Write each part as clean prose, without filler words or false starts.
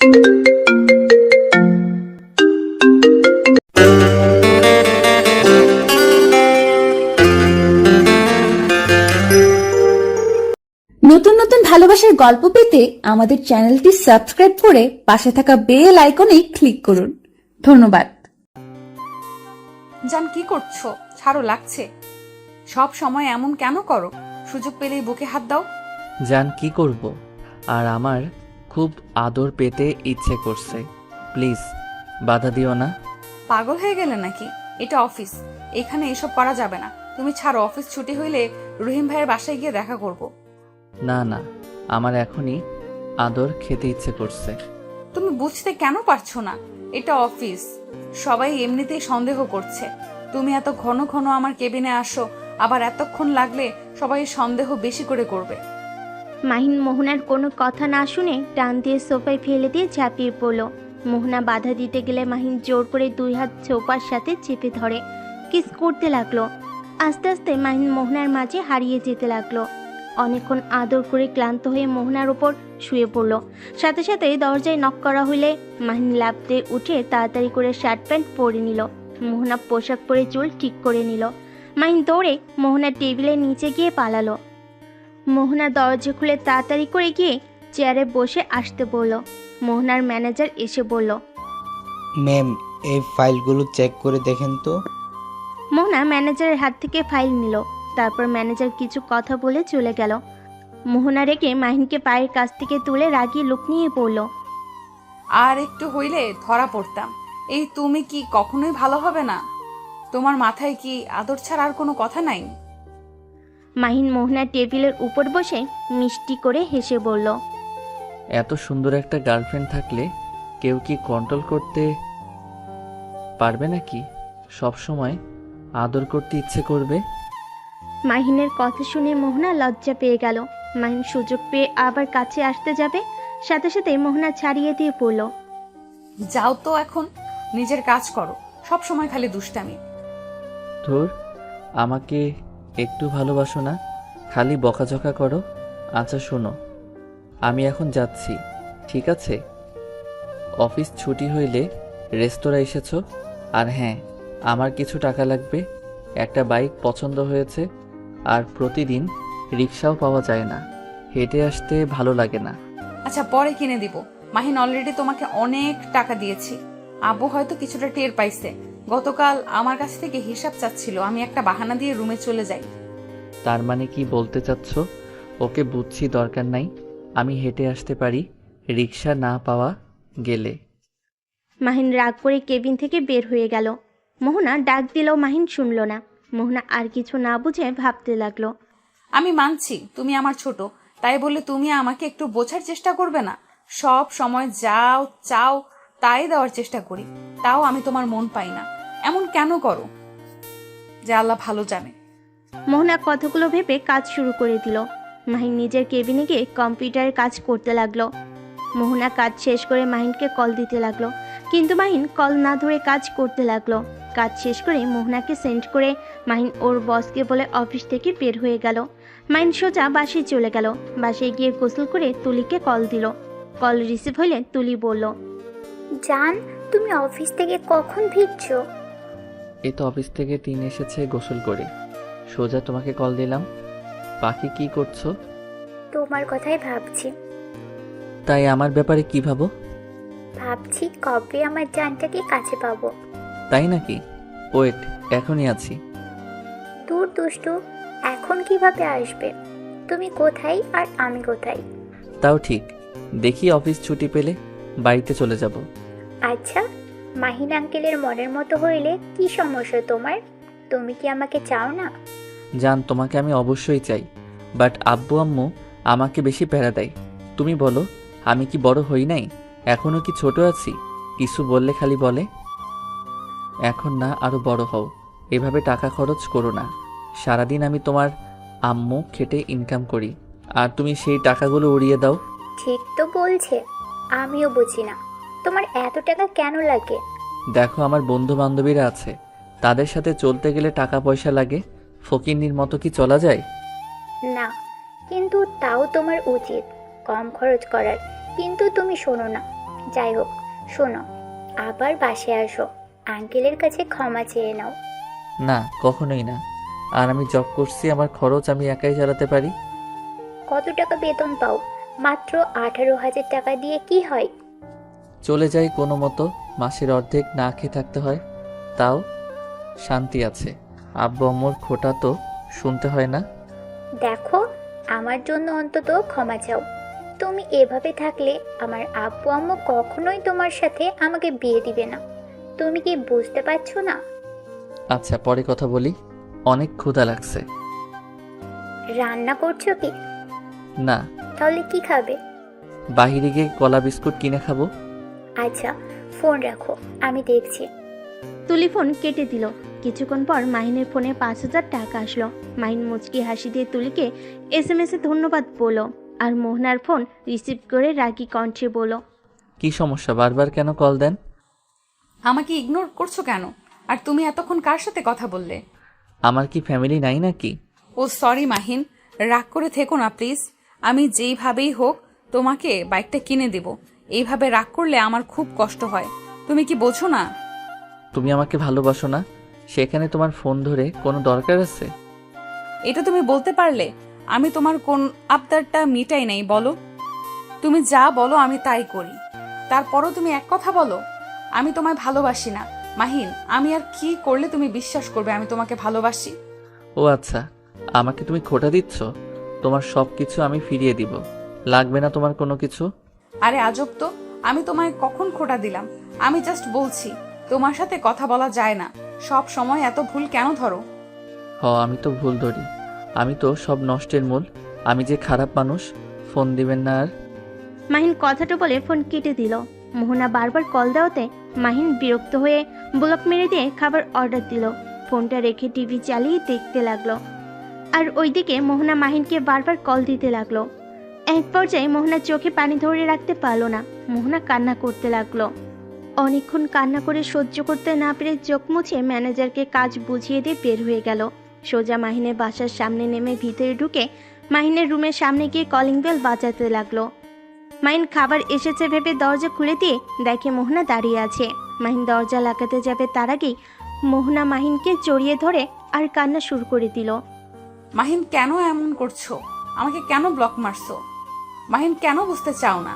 নতুন নতুন ভালোবাসার গল্প পেতে আমাদের চ্যানেলটি সাবস্ক্রাইব করে পাশে থাকা বেল আইকনে ক্লিক করুন। ধন্যবাদ। জান, কি করছো? ছাড়ো, লাগছে। সব সময় এমন কেন করো? সুযোগ পেলেই বুকে হাত দাও। জান, কি করব? আর আমার খুব আদর পেতে ইচ্ছে করছে, প্লিজ বাধা দিও না। পাগল হয়ে গেলে নাকি? এটা অফিস, এখানে এসব করা যাবে না। তুমি ছাড়ো, অফিস ছুটি হইলে রহিম ভাইয়ের বাসায় গিয়ে দেখা করব। না না, আমার এখনই আদর খেতে ইচ্ছে করছে। তুমি বুঝতে কেন পারছো না? এটা অফিস, সবাই এমনিতেই সন্দেহ করছে। তুমি এত ঘন ঘন আমার কেবিনে আসো, আবার এতক্ষণ লাগলে সবাই সন্দেহ বেশি করে করবে। মাহিন মোহনার কোনো কথা না শুনে টান দিয়ে সোফায় ফেলে দিয়ে ঝাঁপিয়ে পড়ল। মোহনা বাধা দিতে গেলে মাহিন জোর করে 2 হাত সোফার সাথে চেপে ধরে কিস করতে লাগলো। আস্তে আস্তে মাহিন মোহনার মাঝে হারিয়ে যেতে লাগলো। অনেকক্ষণ আদর করে ক্লান্ত হয়ে মোহনার উপর শুয়ে পড়ল। সাথে সাথে দরজায় নক করা হইলে মাহিন লাফতে উঠে তাড়াতাড়ি করে শার্ট প্যান্ট পরে নিল। মোহনা পোশাক পরে চুল ঠিক করে নিল। মাহিন দৌড়ে মোহনার টেবিলের নিচে গিয়ে পালালো। মোহনা দরজা খুলে তাড়াতাড়ি করে গিয়ে চেয়ারে বসে আসতে বলল। মোহনার ম্যানেজার এসে বলল, ম্যাম, এই ফাইলগুলো চেক করে দেখেন তো। মোহনা ম্যানেজারের হাত থেকে ফাইল নিল। তারপর ম্যানেজার কিছু কথা বলে চলে গেল। মোহনা রেগে মাহিনকে পায়ের কাছ থেকে তুলে রাগিয়ে লুক নিয়ে পড়ল। আর একটু হইলে ধরা পড়তাম। এই তুমি কি কখনোই ভালো হবে না? তোমার মাথায় কি আদর ছাড়া আর কোনো কথা নাই? মাহিন মোহনার টেবিলের উপর বসে মিষ্টি করে হেসে বলল, এত সুন্দর একটা গার্লফ্রেন্ড থাকলে কেউ কি কন্ট্রোল করতে পারবে নাকি? সব সময় আদর করতে ইচ্ছে করবে। মাহিনের কথা শুনে মোহনা লজ্জা পেয়ে গেল। মাহিন সুযোগ পেয়ে আবার কাছে আসতে যাবে, সাথে সাথে মোহনা ছাড়িয়ে দিয়ে পড়ল। যাও তো, এখন নিজের কাজ করো। সব সময় খালি দুষ্টামি। ধুর, আমাকে একটু ভালোবাসো না, খালি বকাঝকা করো। আচ্ছা শোনো, আমি এখন যাচ্ছি, ঠিক আছে? অফিস ছুটি হইলে রেস্তোরাঁ এসেছো। আর হ্যাঁ, আমার কিছু টাকা লাগবে। একটা বাইক পছন্দ হয়েছে, আর প্রতিদিন রিক্সাও পাওয়া যায় না, হেঁটে আসতে ভালো লাগে না। আচ্ছা, পরে কিনে দিব। মাহিন অলরেডি তোমাকে অনেক টাকা দিয়েছি। আব্বু হয়তো কিছুটা টের পাইছে। গতকাল আমার কাছ থেকে হিসাব চাচ্ছিল, আমি একটা বাহানা দিয়ে রুমে চলে যাই। তার মানে কি বলতে চাচ্ছ? ওকে বুঝছি, দরকার নাই, আমি হেঁটে আসতে পারি রিক্সা না পাওয়া গেলে। মাহিন রাগ করে কেবিন থেকে বের হয়ে গেল। মোহনা ডাক দিলেও মাহিন শুনল না। মোহনা আর কিছু না বুঝে ভাবতে লাগলো। আমি মানছি তুমি আমার ছোট, তাই বলে তুমি আমাকে একটু বোঝার চেষ্টা করবে না? সব সময় যাও চাও তাই দেওয়ার চেষ্টা করি, তাও আমি তোমার মন পাই না। এমন কেন করো? যে আল্লাহ ভালো জানে। মোহনা কথাগুলো ভেবে কাজ শুরু করে দিল। মাহিন নিজের কেবিনে গিয়ে কম্পিউটারে কাজ করতে লাগলো। মোহনা কাজ শেষ করে মাহিনকে কল দিতে লাগলো, কিন্তু মাহিন কল না ধরে কাজ করতে লাগলো। কাজ শেষ করে মোহনাকে সেন্ড করে মাহিন ওর বসকে বলে অফিস থেকে বের হয়ে গেল। মাহিন সোজা বাসায় চলে গেল। বাসায় গিয়ে গোসল করে তুলিকে কল দিল। কল রিসিভ হইলে তুলি বলল, জান, তুমি অফিস থেকে কখন ফিরছো? এই তো অফিস থেকে এসেছে গোসল করে, সোজা তোমাকে কল দিলাম। বাকি কি করছো? তোমার কথাই ভাবছি। তাই আমার ব্যাপারে কি ভাবো? ভাবছি কবে আমার জানটাকে কাছে পাবো। তাই নাকি? ওয়েট, এখনই আছি। দূর দুষ্টু, এখন কিভাবে আসবে? তুমি কোথায় আর আমি কোথায়? তাও ঠিক, দেখি অফিস ছুটি পেলে বাড়িতে চলে যাব। আচ্ছা, মাহিন আঙ্কেলের মনের মতো হইলে কি সমস্যা তোমার? তুমি কি আমাকে চাও না? জান, তোমাকে আমি অবশ্যই চাই, বাট আব্বু আম্মু আমাকে বেশি প্যারা দেয়। তুমি বলো, আমি কি বড় হই নাই? এখনো কি ছোট আছি? কিছু বললে খালি বলে এখন না, আরো বড় হও, এভাবে টাকা খরচ করো না। সারাদিন আমি তোমার আম্মু খেটে ইনকাম করি, আর তুমি সেই টাকাগুলো উড়িয়ে দাও। ঠিক তো বলছে, আমিও বুঝি না তোমার এত টাকা কেন লাগে। দেখো, আমার বন্ধু বান্ধবীরা আছে, তাদের সাথে চলতে গেলে টাকা পয়সা লাগে। ফকিন্নির মতো কি চলা যায়? না, কিন্তু তাও তোমার উচিত কম খরচ করার। কিন্তু তুমি শোনো না, যাই হোক, শোনো, আবার বাসায় আসো, আঙ্কেলের কাছে ক্ষমা চেয়ে নাও। না, কখনোই না। আর আমি জব করছি, আমার খরচ আমি একাই চালাতে পারি। কত টাকা বেতন পাও? মাত্র 18,000 টাকা দিয়ে কি হয়? চলে যাই কোনো মতো, মাসের অর্ধেক না খেয়ে থাকতে হয়, তাও শান্তি আছে। আব্বু আম্মুর খোটা তো শুনতে হয় না। দেখো, আমার জন্য অন্তত ক্ষমা চাও। তুমি এভাবে থাকলে আমার আব্বু আম্মু কখনোই তোমার সাথে আমাকে বিয়ে দিবে না। তুমি কি বুঝতে পারছো না? আচ্ছা, পরে কথা বলি, অনেক ক্ষুধা লাগছে। রান্না করছো কি? না, তাহলে কি খাবে? বাহিরে গিয়ে কলা বিস্কুট কিনে খাবো। আচ্ছা, ফোন রাখো, আমি দেখছি। তুলি ফোন কেটে দিল। কিছুক্ষণ পর মাহিনের ফোনে 5,000 টাকা আসলো। মাহিন মুচকি হাসি দিয়ে তুলিকে SMS এ ধন্যবাদ বলল, আর মোহনার ফোন রিসিভ করে রাগী কণ্ঠে বলল, কি সমস্যা, বারবার কেন কল দেন? আমাকে ইগনোর করছো কেন? আর তুমি এতক্ষণ কার সাথে কথা বললে? আমার কি ফ্যামিলি নাই নাকি? ও সরি মাহিন, রাগ করে থেকো না প্লিজ। আমি যেইভাবেই হোক তোমাকে বাইকটা কিনে দেব। এইভাবে রাগ করলে আমার খুব কষ্ট হয়, তুমি কি বোঝো না? তুমি আমাকে ভালোবাসো না, সেখানে তোমার ফোন ধরে কোনো দরকার আছে? এটা তুমি বলতে পারলে? আমি তোমার কোন আবদারটা মিটাই নাই বলো? তুমি যা বলো আমি তাই করি, তারপরও তুমি এক কথা বলো আমি তোমায় ভালোবাসি না। মাহিন, আমি আর কি করলে তুমি বিশ্বাস করবে আমি তোমাকে ভালোবাসি? ও আচ্ছা, আমাকে তুমি খোটা দিচ্ছ? তোমার সব কিছু আমি ফিরিয়ে দিব, লাগবে না তোমার কোনো কিছু। আরে আজব তো, আমি তোমায় কখন খোটা দিলাম? আমি জাস্ট বলছি তোমার সাথে কথা বলা যায় না। সব সময় এত ভুল কেন ধরো? আমি তো ভুল ধরি, আমি তো সব নষ্টের মূল। আমি যে খারাপ মানুষ। ফোন দিবেন না আর। মাহিন কথাটা বলে ফোন কেটে দিল। মোহনা বারবার কল দেওয়াতে মাহিন বিরক্ত হয়ে ব্লক মেরে দিয়ে খাবার অর্ডার দিল। ফোনটা রেখে টিভি চালিয়ে দেখতে লাগলো। আর ওইদিকে মোহনা মাহিনকে বারবার কল দিতে লাগলো। এক পর্যায়ে মোহনা চোখে পানি ধরে রাখতে পারলো না। মোহনা কান্না করতে লাগলো। অনেকক্ষণ কান্না করে সহ্য করতে না পেরে চোখ মুছে ম্যানেজারকে কাজ বুঝিয়ে দিয়ে বের হয়ে গেল। সোজা মাহিনের বাসার সামনে নেমে ভিতরে ঢুকে মাহিনের রুমের সামনে গিয়ে কলিং বেল বাজাতে লাগলো। মাহিন খাবার এসেছে ভেবে দরজা খুলে দিয়ে দেখে মোহনা দাঁড়িয়ে আছে। মাহিন দরজা লাগাতে যাবে তার আগেই মোহনা মাহিনকে জড়িয়ে ধরে আর কান্না শুরু করে দিল। মাহিন, কেন এমন করছো? আমাকে কেন ব্লক মারছো? মাহিন, কেন বুঝতে চাও না?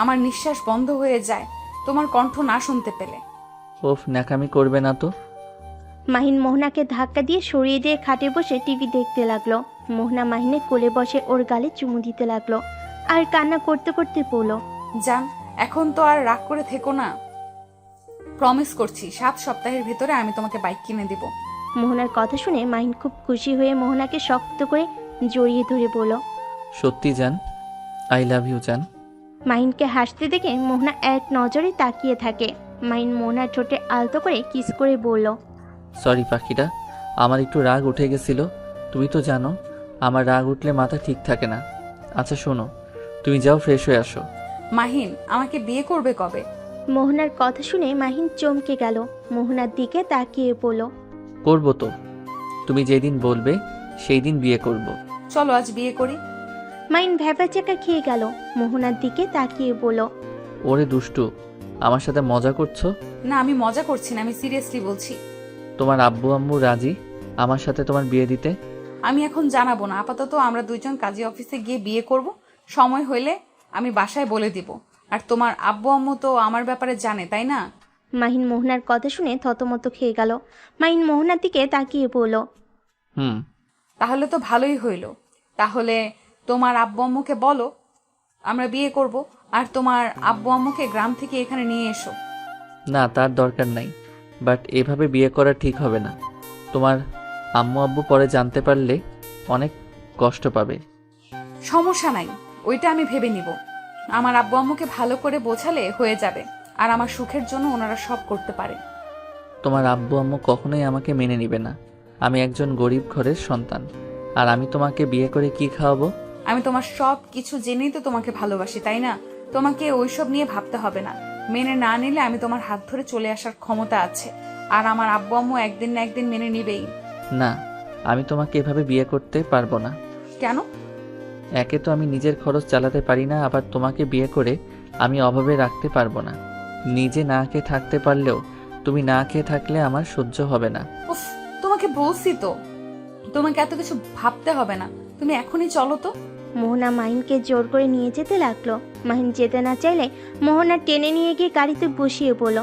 আমার নিঃশ্বাস বন্ধ হয়ে যায় তোমার কণ্ঠ না শুনতে পেলে। ওফ, ন্যাকামি করবে না তো। মাহিন মোহনাকে ধাক্কা দিয়ে সরিয়ে দিয়ে খাটে বসে টিভি দেখতে লাগলো। মোহনা মাহিনের কোলে বসে ওর গালে চুমু দিতে লাগলো আর কান্না করতে করতে বলল, জান, এখন তো আর রাগ করে থেকো না। প্রমিস করছি 7 সপ্তাহের ভেতরে আমি তোমাকে বাইক কিনে দিব। মোহনার কথা শুনে মাহিন খুব খুশি হয়ে মোহনাকে শক্ত করে জড়িয়ে ধরে বলল। সত্যি জান, আই লাভ ইউ জান। মাহিনকে হাসতে দেখে মোহনা এক নজরে তাকিয়ে থাকে। মাহিন মোহনার ঠোঁটে আলতো করে কিস করে বলল, সরি পাখিটা, আমার একটু রাগ উঠে গেছিল। তুমি তো জানো আমার রাগ উঠলে মাথা ঠিক থাকে না। আচ্ছা শোনো, তুমি যাও ফ্রেশ হয়ে আসো। মাহিন, আমাকে বিয়ে করবে কবে? মোহনার কথা শুনে মাহিন চমকে গেল। মোহনার দিকে তাকিয়ে বলল, করবো তো, তুমি যেদিন বলবে সেই দিন বিয়ে করব। চলো আজ বিয়ে করি। মাহিন ভ্যাপা চাকা খেয়ে গেল। মোহনার দিকে তাকিয়ে বলল, ওরে দুষ্টু, আমার সাথে মজা করছো? না, আমি মজা করছি না, আমি সিরিয়াসলি বলছি। তোমার আব্বু আম্মু রাজি আমার সাথে তোমার বিয়ে দিতে? আমি এখন জানাবো না, আপাতত আমরা দুইজন কাজী অফিসে গিয়ে বিয়ে করব। সময় হইলে আমি বাসায় বলে দিব। আর তোমার আব্বু আম্মু তো আমার ব্যাপারে জানে, তাই না? মাহিন মোহনার কথা শুনে থতমত খেয়ে গেল। মাহিন মোহনার দিকে তাকিয়ে বলল, হুম। তাহলে তো ভালোই হইল। তাহলে তোমার আব্বু আম্মুকে বলো আমরা বিয়ে করব, আর তোমার আব্বু আম্মুকে গ্রাম থেকে এখানে নিয়ে এসো। না, তার দরকার নাই, বাট এভাবে বিয়ে করা ঠিক হবে না। তোমার আম্মু আব্বু পরে জানতে পারলে অনেক কষ্ট পাবে। সমস্যা নাই, ওইটা আমি ভেবে নিব। আমার আব্বু আম্মুকে ভালো করে বোঝালে হয়ে যাবে, আর আমার সুখের জন্য ওনারা সব করতে পারে। তোমার আব্বু আম্মু কখনোই আমাকে মেনে নিবে না। আমি একজন গরিব ঘরের সন্তান, আর আমি তোমাকে বিয়ে করে কি খাওয়াবো? আমি তোমার সব কিছু জেনেই তো তোমাকে ভালোবাসি, তাই না? তোমাকে ওইসব নিয়ে ভাবতে হবে না। মেনে না নিলে আমি তোমার হাত ধরে চলে আসার ক্ষমতা আছে, আর আমার আব্বু আম্মু একদিন না একদিন মেনে নিবেই। না, আমি তোমাকে এভাবে বিয়ে করতে পারবো না। কেন? একে তো আমি নিজের খরচ চালাতে পারি না, আবার তোমাকে বিয়ে করে আমি অভাবে রাখতে পারবো না। নিজে না খেয়ে থাকতে পারলেও তুমি না খেয়ে থাকলে আমার সহ্য হবে না। উফ, তোমাকে বলছি তো, তোমাকে এত কিছু ভাবতে হবে না, তুমি এখনই চলো তো। মোহনা মাহিনকে জোর করে নিয়ে যেতে লাগলো। মাহিন যেতে না চাইলে মোহনা টেনে নিয়ে গিয়ে গাড়িতে বসিয়ে বলল,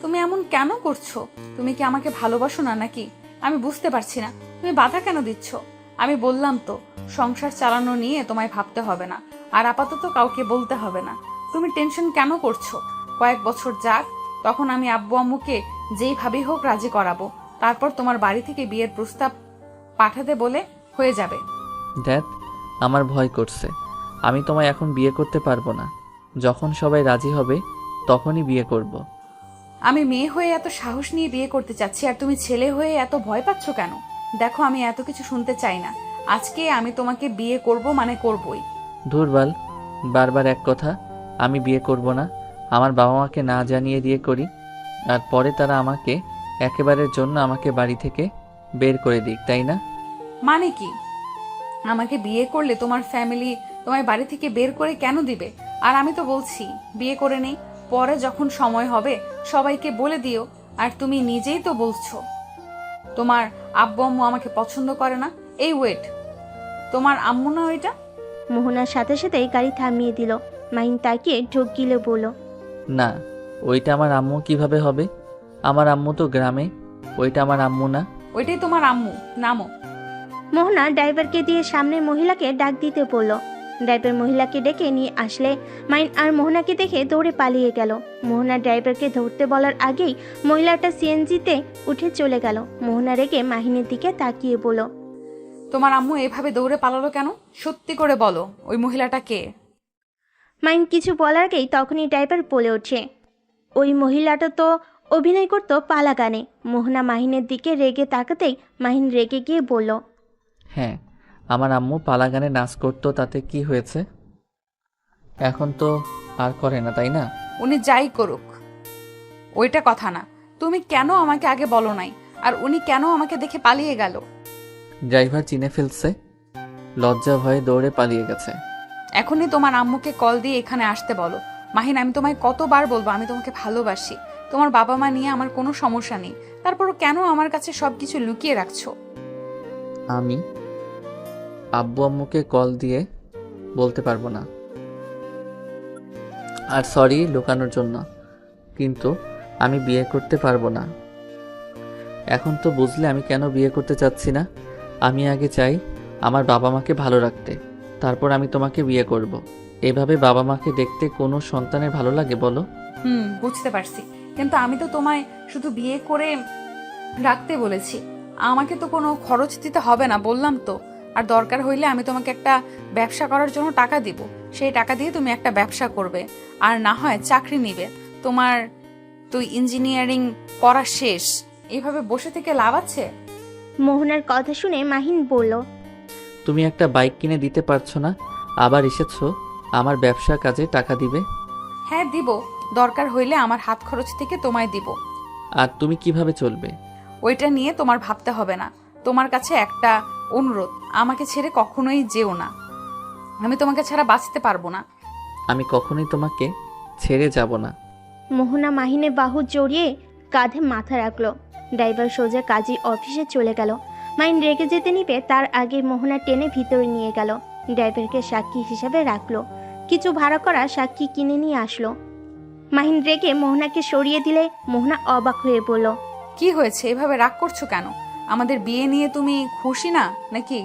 তুমি এমন কেন করছো? তুমি কি আমাকে ভালোবাসো না নাকি? আমি বুঝতে পারছি না, তুমি বাধা কেন দিচ্ছ? আমি বললাম তো, সংসার চালানো নিয়ে তোমায় ভাবতে হবে না, আর আপাতত কাউকে বলতে হবে না। তুমি টেনশন কেন করছো? কয়েক বছর যাক, তখন আমি আব্বু আম্মুকে যেইভাবেই হোক রাজি করাবো। তারপর তোমার বাড়ি থেকে বিয়ের প্রস্তাব পাঠাতে বলে হয়ে যাবে। দ্যাট, আমার ভয় করছে। আমি তোমায় এখন বিয়ে করতে পারবো না। যখন সবাই রাজি হবে তখনই বিয়ে করব। আমি মেয়ে হয়ে এত সাহস নিয়ে বিয়ে করতে চাচ্ছি, আর তুমি ছেলে হয়ে এত ভয় পাচ্ছ কেন? দেখো, আমি এত কিছু শুনতে চাই না। আজকে আমি তোমাকে বিয়ে করব মানে করবই। ধুরবাল, বারবার এক কথা। আমি বিয়ে করব না। আমার বাবা মাকে না জানিয়ে বিয়ে করি, আর পরে তারা আমাকে একেবারের জন্য আমাকে বাড়ি থেকে বের করে দিক, তাই না? মানে কি? আমাকে বিয়ে করলে তোমার ফ্যামিলি তোমায় বাড়ি থেকে বের করে কেন দিবে? আর আমি তো বলছি বিয়ে করে নেই, পরে যখন সময় হবে সবাইকে বলে দিও। আর তুমি নিজেই তো বলছো তোমার আব্বু আম্মু আমাকে পছন্দ করে না। এই ওয়েট, তোমার আম্মু না ওইটা? মোহনার সাথে সাথেই গাড়ি থামিয়ে দিল। মাহিন তাকিয়ে ঢোক গিলে বলল, না, ওইটা আমার আম্মু কিভাবে হবে? আমার আম্মু তো গ্রামে, ওইটা আমার আম্মু না। ওইটাই তোমার আম্মু, নামো। মোহনা ড্রাইভারকে দিয়ে সামনের মহিলাকে ডাক দিতে বলল। ড্রাইভার মহিলাকে ডেকে নিয়ে আসলে মাইন আর মোহনাকে দেখে দৌড়ে পালিয়ে গেল। মোহনা ড্রাইভারকে ধরতে বলার আগেই মহিলাটা সিএনজিতে উঠে চলে গেল। মোহনা রেগে মাহিনের দিকে তাকিয়ে বলল, তোমার আম্মু এভাবে দৌড়ে পালালো কেন? সত্যি করে বলো, ওই মহিলাটা কে? মাইন কিছু বলার আগেই তখনই ড্রাইভার বলে ওঠে, ওই মহিলাটা তো অভিনয় করতো পালা গানে। মোহনা মাহিনের দিকে রেগে তাকাতেই মাহিন রেগে গিয়ে বলল, হ্যাঁ, আমার আম্মু পালা গানে নাচ করতো, তাতে কি হয়েছে? এখন তো আর করে না, তাই না? উনি যাই করুক, ওইটা কথা না। তুমি কেন আমাকে আগে বলো নাই? আর উনি কেন আমাকে দেখে পালিয়ে গেল? ড্রাইভার চিনে ফেলছে, লজ্জা ভয়ে দৌড়ে পালিয়ে গেছে। এখনই তোমার আম্মুকে কল দিয়ে এখানে আসতে বলো। মাহিন, আমি তোমায় কতবার বলবো আমি তোমাকে ভালোবাসি। তোমার বাবা মা নিয়ে আমার কোনো সমস্যা নেই, তারপরও কেন আমার কাছে সবকিছু লুকিয়ে রাখছো? আমি আব্বু আম্মুকে কল দিয়ে বলতে পারবো না, আর সরি লুকানোর জন্য, কিন্তু আমি বিয়ে করতে পারবো না। এখন তো বুঝলে আমি কেন বিয়ে করতে চাচ্ছি না। আমি আগে চাই আমার বাবা মাকে ভালো রাখতে, তারপর আমি তোমাকে বিয়ে করব। এভাবে বাবা মাকে দেখতে কোনো সন্তানের ভালো লাগে বলো? বুঝতে পারছি, কিন্তু আমি তো তোমায় শুধু বিয়ে করে রাখতে বলেছি। আমাকে তো কোনো খরচ দিতে হবে না, বললাম তো। আর দরকার হইলে আমি তোমাকে একটা ব্যবসা করার জন্য টাকা দিব, সেই টাকা দিয়ে তুমি একটা ব্যবসা করবে, আর না হয় চাকরি নিবে। তোমার তুই ইঞ্জিনিয়ারিং পড়া শেষ, এইভাবে বসে থেকে লাভ আছে? মোহনার কথা শুনে মাহিন বলল, তুমি একটা বাইক কিনে দিতে পারছো না, আবার এসেছো আমার ব্যবসা কাজে টাকা দিবে? হ্যাঁ দিব, দরকার হইলে আমার হাত খরচ থেকে তোমায় দিব। আর তুমি কিভাবে চলবে? ওইটা নিয়ে তোমার ভাবতে হবে না। তোমার কাছে একটা অনুরোধ, আমাকে ছেড়ে কখনোই যেও না। আমি তোমাকে ছাড়া বাঁচতে পারবো না। আমি কখনোই তোমাকে ছেড়ে যাব না। মোহনা মাহিনের বাহু জড়িয়ে কাঁধে মাথা রাখলো। ড্রাইভার সোজা কাজী অফিসে চলে গেল। মাহিন রেগে যেতে নিবে তার আগে মোহনা টেনে ভিতরে নিয়ে গেল। ড্রাইভারকে সাক্ষী হিসাবে রাখলো। কিছু ভাড়া করা সাক্ষী কিনে নিয়ে আসলো। মাহিন রেগে মোহনাকে সরিয়ে দিলে মোহনা অবাক হয়ে বলল, কি হয়েছে, এভাবে রাগ করছো কেন? আমাদের বিয়ে নিয়ে তুমি খুশি না নাকি?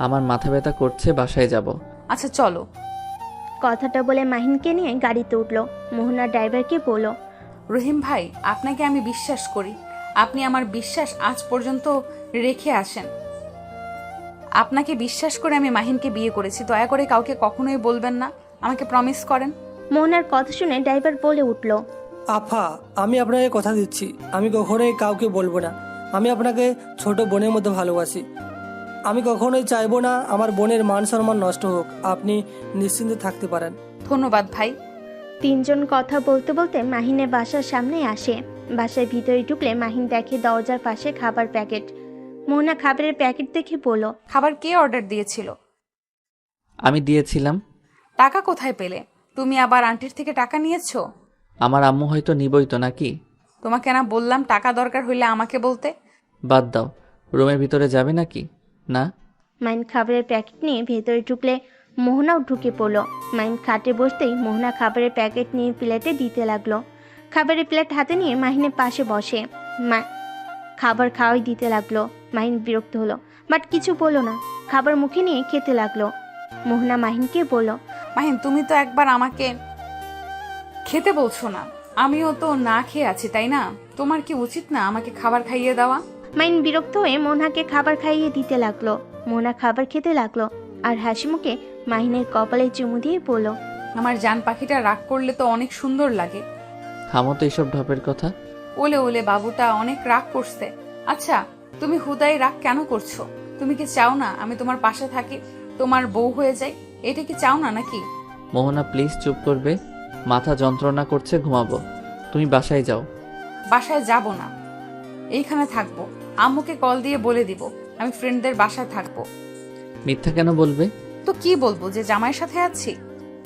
আমার মাথা ব্যথা করছে, বাসায় যাব। আচ্ছা চলো। কথাটা বলে মাহিনকে নিয়ে গাড়িতে উঠলো। মোহনা ড্রাইভারকে বলল, রহিম ভাই, আপনাকে আমি বিশ্বাস করি। আপনি আমার বিশ্বাস আজ পর্যন্ত রেখে আসেন। আপনাকে বিশ্বাস করে আমি মাহিনকে বিয়ে করেছি। দয়া করে কাউকে কখনোই বলবেন না, আমাকে প্রমিস করেন। মোহনার কথা শুনে ড্রাইভার বলে উঠল, আফা, আমি আপনাকে কথা দিচ্ছি, আমি কখনোই কাউকে বলবো না। আমি আপনাকে ছোট বোনের মতো ভালোবাসি। আমি কখনোই চাইবো না আমার বোনের মান সম্মান নষ্ট হোক। আপনি নিশ্চিন্তে থাকতে পারেন। ধন্যবাদ ভাই। তিনজন কথা বলতে বলতে মাহিনের বাসার সামনে আসে। বাসার ভিতরে ঢুকলে মাহিন দেখে দরজার পাশে খাবার প্যাকেট। মোহনা খাবারের প্যাকেট দেখে বলল, খাবার কে অর্ডার দিয়েছিল? আমি দিয়েছিলাম। টাকা কোথায় পেলে? তুমি আবার আন্টির থেকে টাকা নিয়েছো? আমার আম্মু হয়তো নিবই তো নাকি? তোমাকে না বললাম টাকা দরকার হইলে আমাকে বলতে? বাদ দাও, রুমের ভিতরে যাবে নাকি? না। মাইন খাবারের প্যাকেট নিয়ে ভেতরে ঢুকলে মোহনাও ঢুকে পড়লো। মাইন খাটে বসতেই মোহনা খাবারের প্যাকেট নিয়ে প্লেটে দিতে লাগলো। খাবারের প্লেট হাতে নিয়ে মাহিনের পাশে বসে খাবার খাওয়াই দিতে লাগলো। মাহিন বিরক্ত হলো, বাট কিছু বললো না। খাবার মুখে নিয়ে খেতে লাগলো। মোহনা মাহিনকে বলল, মাহিন, তুমি তো একবার আমাকে খেতে বলছো না, আমিও তো না খেয়ে আছি, তাই না? তোমার কি উচিত না আমাকে খাবার খাইয়ে দেওয়া? মাইন বিরক্ত হয়ে মোহনাকে খাবার খাইয়ে দিতে লাগলো। মোহনা খাবার খেতে লাগলো আর হাসি মুখে মাহিনের কপালে চুমু দিয়ে বলল, আমার জান পাখিটা রাগ করলে তো অনেক সুন্দর লাগে। থামো তো এইসব ঢপের কথা। ওলে ওলে বাবুটা অনেক রাগ করছে। আচ্ছা, তুমি হুদাই রাগ কেন করছো? তুমি কি চাও না আমি তোমার পাশে থাকি, তোমার বউ হয়ে যাই? এটা কি চাও না নাকি? মোহনা প্লিজ চুপ করবে? মাথা যন্ত্রণা করছে, ঘুমাবো। তুমি বাসায় যাও। বাসায় যাব না, এইখানে থাকবো। আম্মুকে কল দিয়ে বলে দিব আমি ফ্রেন্ডদের বাসায় থাকবো। মিথ্যা কেন বলবে? তো কি বলবো, যে জামাইয়ের সাথে আছি?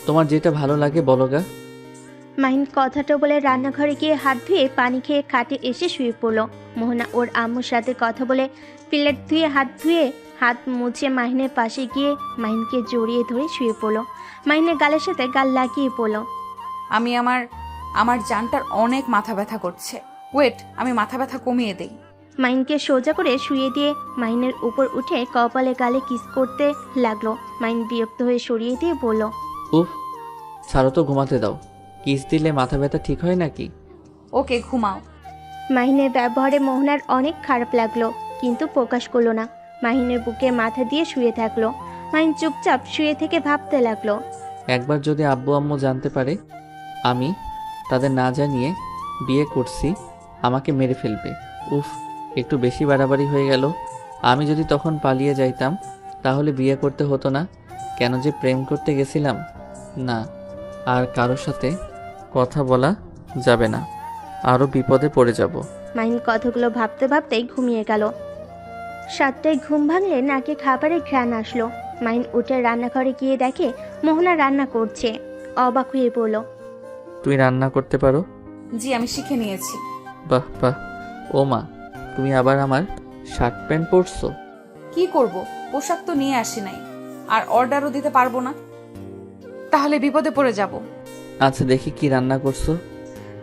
তোমার যেটা ভালো লাগে বলো গা। মাহিন কথাটা বলে রান্নাঘরে গিয়ে হাত ধুয়ে পানি খেয়ে খাটে এসে শুয়ে পড়লো। মোহনা ওর আম্মুর সাথে কথা বলে প্লেট ধুয়ে হাত মুছে মাহিনের পাশে গিয়ে মাহিনকে জড়িয়ে ধরে শুয়ে পড়লো। মাহিনের গালের সাথে গাল লাগিয়ে পড়লো, আমি আমার জানটার অনেক মাথা ব্যথা করছে। ওয়েট, আমি মাথা ব্যথা কমিয়ে দেই। মাহিনকে সোজা করে শুয়ে দিয়ে মাহিনের উপর উঠে কপালে গালে কিস করতে লাগলো। মাহিন বিরক্ত হয়ে সরিয়ে দিয়ে বলল, উফ, ছাড়ো তো, ঘুমাতে দাও। কিস দিলে মাথা ব্যথা ঠিক হয় নাকি? ওকে, ঘুমাও। মাহিনের ব্যবহারে মোহনার অনেক খারাপ লাগলো, কিন্তু প্রকাশ করলো না। মাহিনের বুকে মাথা দিয়ে শুয়ে থাকলো। মাহিন চুপচাপ শুয়ে থেকে ভাবতে লাগলো, একবার যদি আব্বু আম্মু জানতে পারে আমি তাদের না জানিয়ে বিয়ে করছি, আমাকে মেরে ফেলবে। উফ, একটু বেশি বাড়াবাড়ি হয়ে গেল। আমি যদি তখন পালিয়ে যাইতাম তাহলে বিয়ে করতে হতো না। কেন যে প্রেম করতে গেছিলাম। না, আর কারোর সাথে কথা বলা যাবে না, আরও বিপদে পড়ে যাব। মাহিন কথাগুলো ভাবতে ভাবতেই ঘুমিয়ে গেল। 7টায় ঘুম ভাঙলে নাকে খাবারের ঘ্রাণ আসলো। মাহিন উঠে রান্নাঘরে গিয়ে দেখে মোহনা রান্না করছে। অবাক হয়ে বলল, তুই রান্না করতে পারো? জি, আমি শিখে নিয়েছি। বাহ বাহ। ও মা, তুমি আবার আমার শার্ট প্যান্ট পরছো? কি করব, পোশাক তো নিয়ে আসি নাই, আর অর্ডারও দিতে পারবো না, তাহলে বিপদে পড়ে যাব। আচ্ছা, দেখি কি রান্না করছো।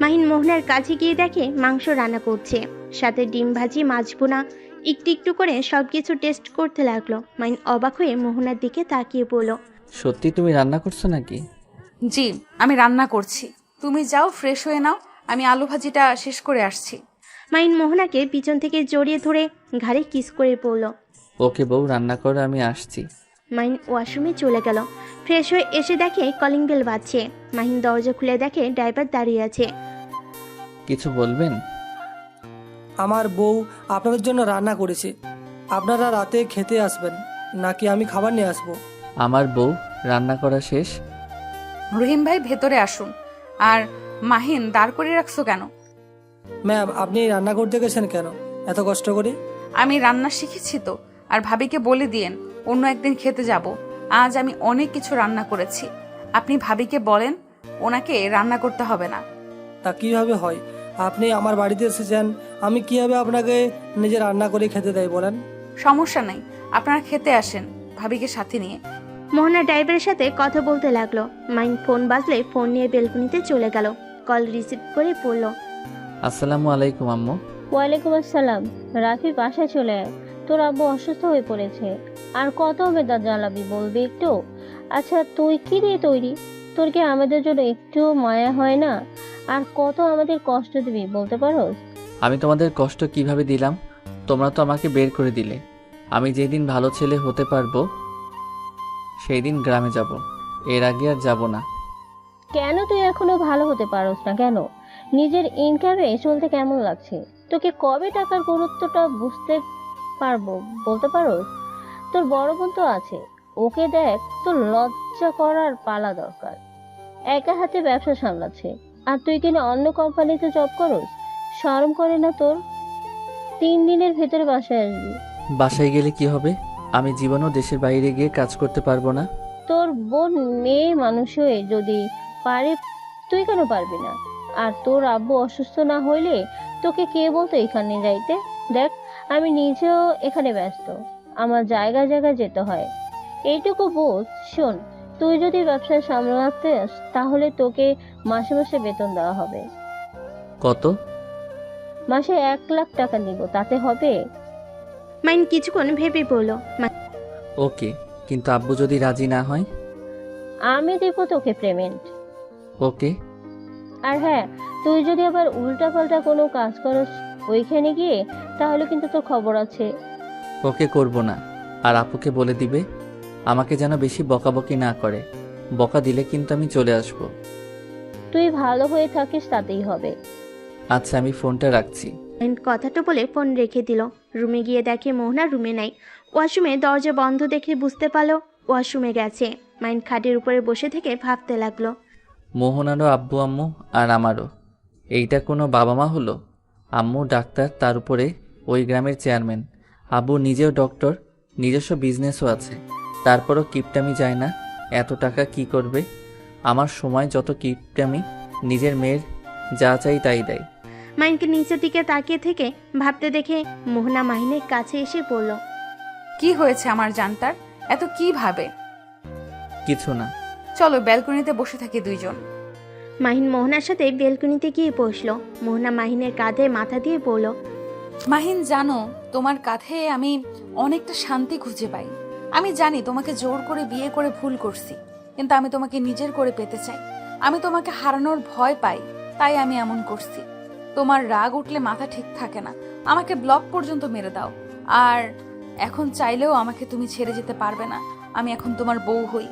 মাহিন মোহনার কাছে গিয়ে দেখে মাংস রান্না করছে, সাথে ডিম ভাজি, মাছ ভুনা, একটু একটু করে সবকিছু টেস্ট করতে লাগলো। মাহিন অবাক হয়ে মোহনার দিকে তাকিয়ে বলল, সত্যি তুমি রান্না করছো নাকি? জি, আমি রান্না করছি। তুমি যাও, ফ্রেশ হয়ে নাও, আমি আলু ভাজিটা শেষ করে আসছি। মাহিন মোহনাকে পিছন থেকে জড়িয়ে ধরে ঘাড়ে কিস করে পড়ল। ওকে বউ, রান্না করো, আমি আসছি। মাহিন ওয়াশরুমে চলে গেল। ফ্রেশ হয়ে এসে দেখে কলিং বেল বাজছে। মাহিন দরজা খুলে দেখে ড্রাইভার দাঁড়িয়ে আছে। কিছু বলবেন? আমার বউ আপনাদের জন্য রান্না করেছে। আপনারা রাতে খেতে আসবেন নাকি আমি খাবার নিয়ে আসবো? আমার বউ রান্না করা শেষ। রহিম ভাই, ভেতরে আসুন। আর মাহিন, দাঁড় করে রাখছো কেন? ম্যাম, আপনি রান্না করতে গেছেন কেন এত কষ্ট করে? আমি রান্না শিখেছি তো, আর ভাবিকে বলে দিয়েন অন্য একদিন খেতে যাব। আজ আমি অনেক কিছু রান্না করেছি, আপনি ভাবিকে বলেন ওনাকে রান্না করতে হবে না। তা কীভাবে হয়? আপনি আমার বাড়িতে এসেছেন, আমি কীভাবে আপনাকে নিজে রান্না করে খেতে দেয় বলেন? সমস্যা নাই, আপনারা খেতে আসেন ভাবিকে সাথে নিয়ে। মোহনা ড্রাইভারের সাথে কথা বলতে লাগলো। মাহিন ফোন বাজলে ফোন নিয়ে বেলকনিতে চলে গেল। কল রিসিভ করে পড়ল, আসসালামু আলাইকুম আম্মু। ওয়ালাইকুম আসসালাম। রাফি, বাসায় চলে আয়, তোর আব্বু অসুস্থ হয়ে পড়েছে। আর কত বেদা জ্বালাবি বলবি একটু? আচ্ছা, তুই কি দিয়ে তৈরি? তোর কি আমাদের জন্য একটু মায়া হয় না? আর কত আমাদের কষ্ট দিবি বলতে পারোস? আমি তোমাদের কষ্ট কিভাবে দিলাম? তোমরা তো আমাকে বের করে দিলে। আমি যেদিন ভালো ছেলে হতে পারবো সেই দিন গ্রামে যাব, এর আগে আর যাব না। কেন তুই এখনো ভালো হতে পারোস না কেন? নিজের ইনকামে চলতে কেমন লাগছে? তোকে কবে টাকার গুরুত্বটা বুঝতে পারবো বলতে পারোস? তোর বড় বোন তো আছে, ওকে দেখ। তোর লজ্জা করার পালা দরকার। একা হাতে ব্যবসা সামলাচ্ছে, আর তুই কিনা অন্য কোম্পানিতে জব করস? শরম করে না তোর? 3 দিনের ভেতরে বাসায় আসবি। বাসায় গেলে কি হবে? আমি জীবনও দেশের বাইরে গিয়ে কাজ করতে পারবো না। তোর বোন মেয়ে মানুষ হয়ে যদি পারে, তুই কেন পারবি না? আর তোর আব্বু অসুস্থ না হইলে তোকে কে বলতো এখানে যাইতে? দেখ, আমি নিজেও এখানে ব্যস্ত, আমার জায়গায় জায়গায় যেতে হয়। এইটুকু বোঝ। শোন, তুই যদি ব্যবসা সামলাতে তাহলে তোকে মাসে মাসে বেতন দেওয়া হবে। কত? মাসে 1 লাখ টাকা দিব, তাতে হবে? মাহিন কিছুক্ষণ ভেবে বলল। ওকে, কিন্তু আব্বু যদি রাজি না হয়? আমি দিব তোকে পেমেন্ট। ওকে। আর হ্যাঁ, তুই যদি আবার উল্টাপাল্টা কোনো কাজ করস ওইখানে গিয়ে, তাহলে কিন্তু তোর খবর আছে। ওকে, করব না। আর আপুকে বলে দিবে আমাকে যেন বেশি বকাবকি না করে। বকা দিলে কিন্তু আমি চলে আসব। তুই ভালো হয়ে থাকিস তাতেই হবে। আচ্ছা, আমি ফোনটা রাখছি। মাহিন কথাটা বলে ফোন রেখে দিল। রুমে গিয়ে দেখে মোহনা রুমে নাই। ওয়াশরুমে দরজা বন্ধ দেখে বুঝতে পারলো ওয়াশরুমে গেছে। মাহিন খাটের উপরে বসে থেকে ভাবতে লাগলো। মোহনারও আব্বু আম্মু আর আমারও। এইটা কোনো বাবা মা হলো? আম্মু ডাক্তার, তার উপরে ওই গ্রামের চেয়ারম্যান। আব্বু নিজেও ডক্টর, নিজস্ব বিজনেসও আছে। তারপরও কিপটামি যায় না। এত টাকা কি করবে? আমার সময় যত কিপটামি, নিজের মেয়ের যা চাই তাই দেয়। মাহিনকে নিচের দিকে তাকিয়ে থেকে ভাবতে দেখে মোহনা মাহিনের কাছে এসে বলল। কি হয়েছে আমার জানটার? এত কি ভাবে? কিছু না। চলো ব্যালকনিতে বসে থাকি দুইজন। মাহিন মোহনার সাথে বেলকনিতে গিয়ে বসলো। মোহনা মাহিনের কাঁধে মাথা দিয়ে বলল। মাহিন, জানো, তোমার কাঁধে আমি অনেকটা শান্তি খুঁজে পাই। আমি জানি তোমাকে জোর করে বিয়ে করে ভুল করছি, কিন্তু আমি তোমাকে নিজের করে পেতে চাই। আমি তোমাকে হারানোর ভয় পাই, তাই আমি এমন করছি। তোমার রাগ উঠলে মাথা ঠিক থাকে না, আমাকে ব্লক পর্যন্ত মেরে দাও। আর এখন চাইলেও আমাকে তুমি ছেড়ে যেতে পারবে না। আমি এখন তোমার বউ হই।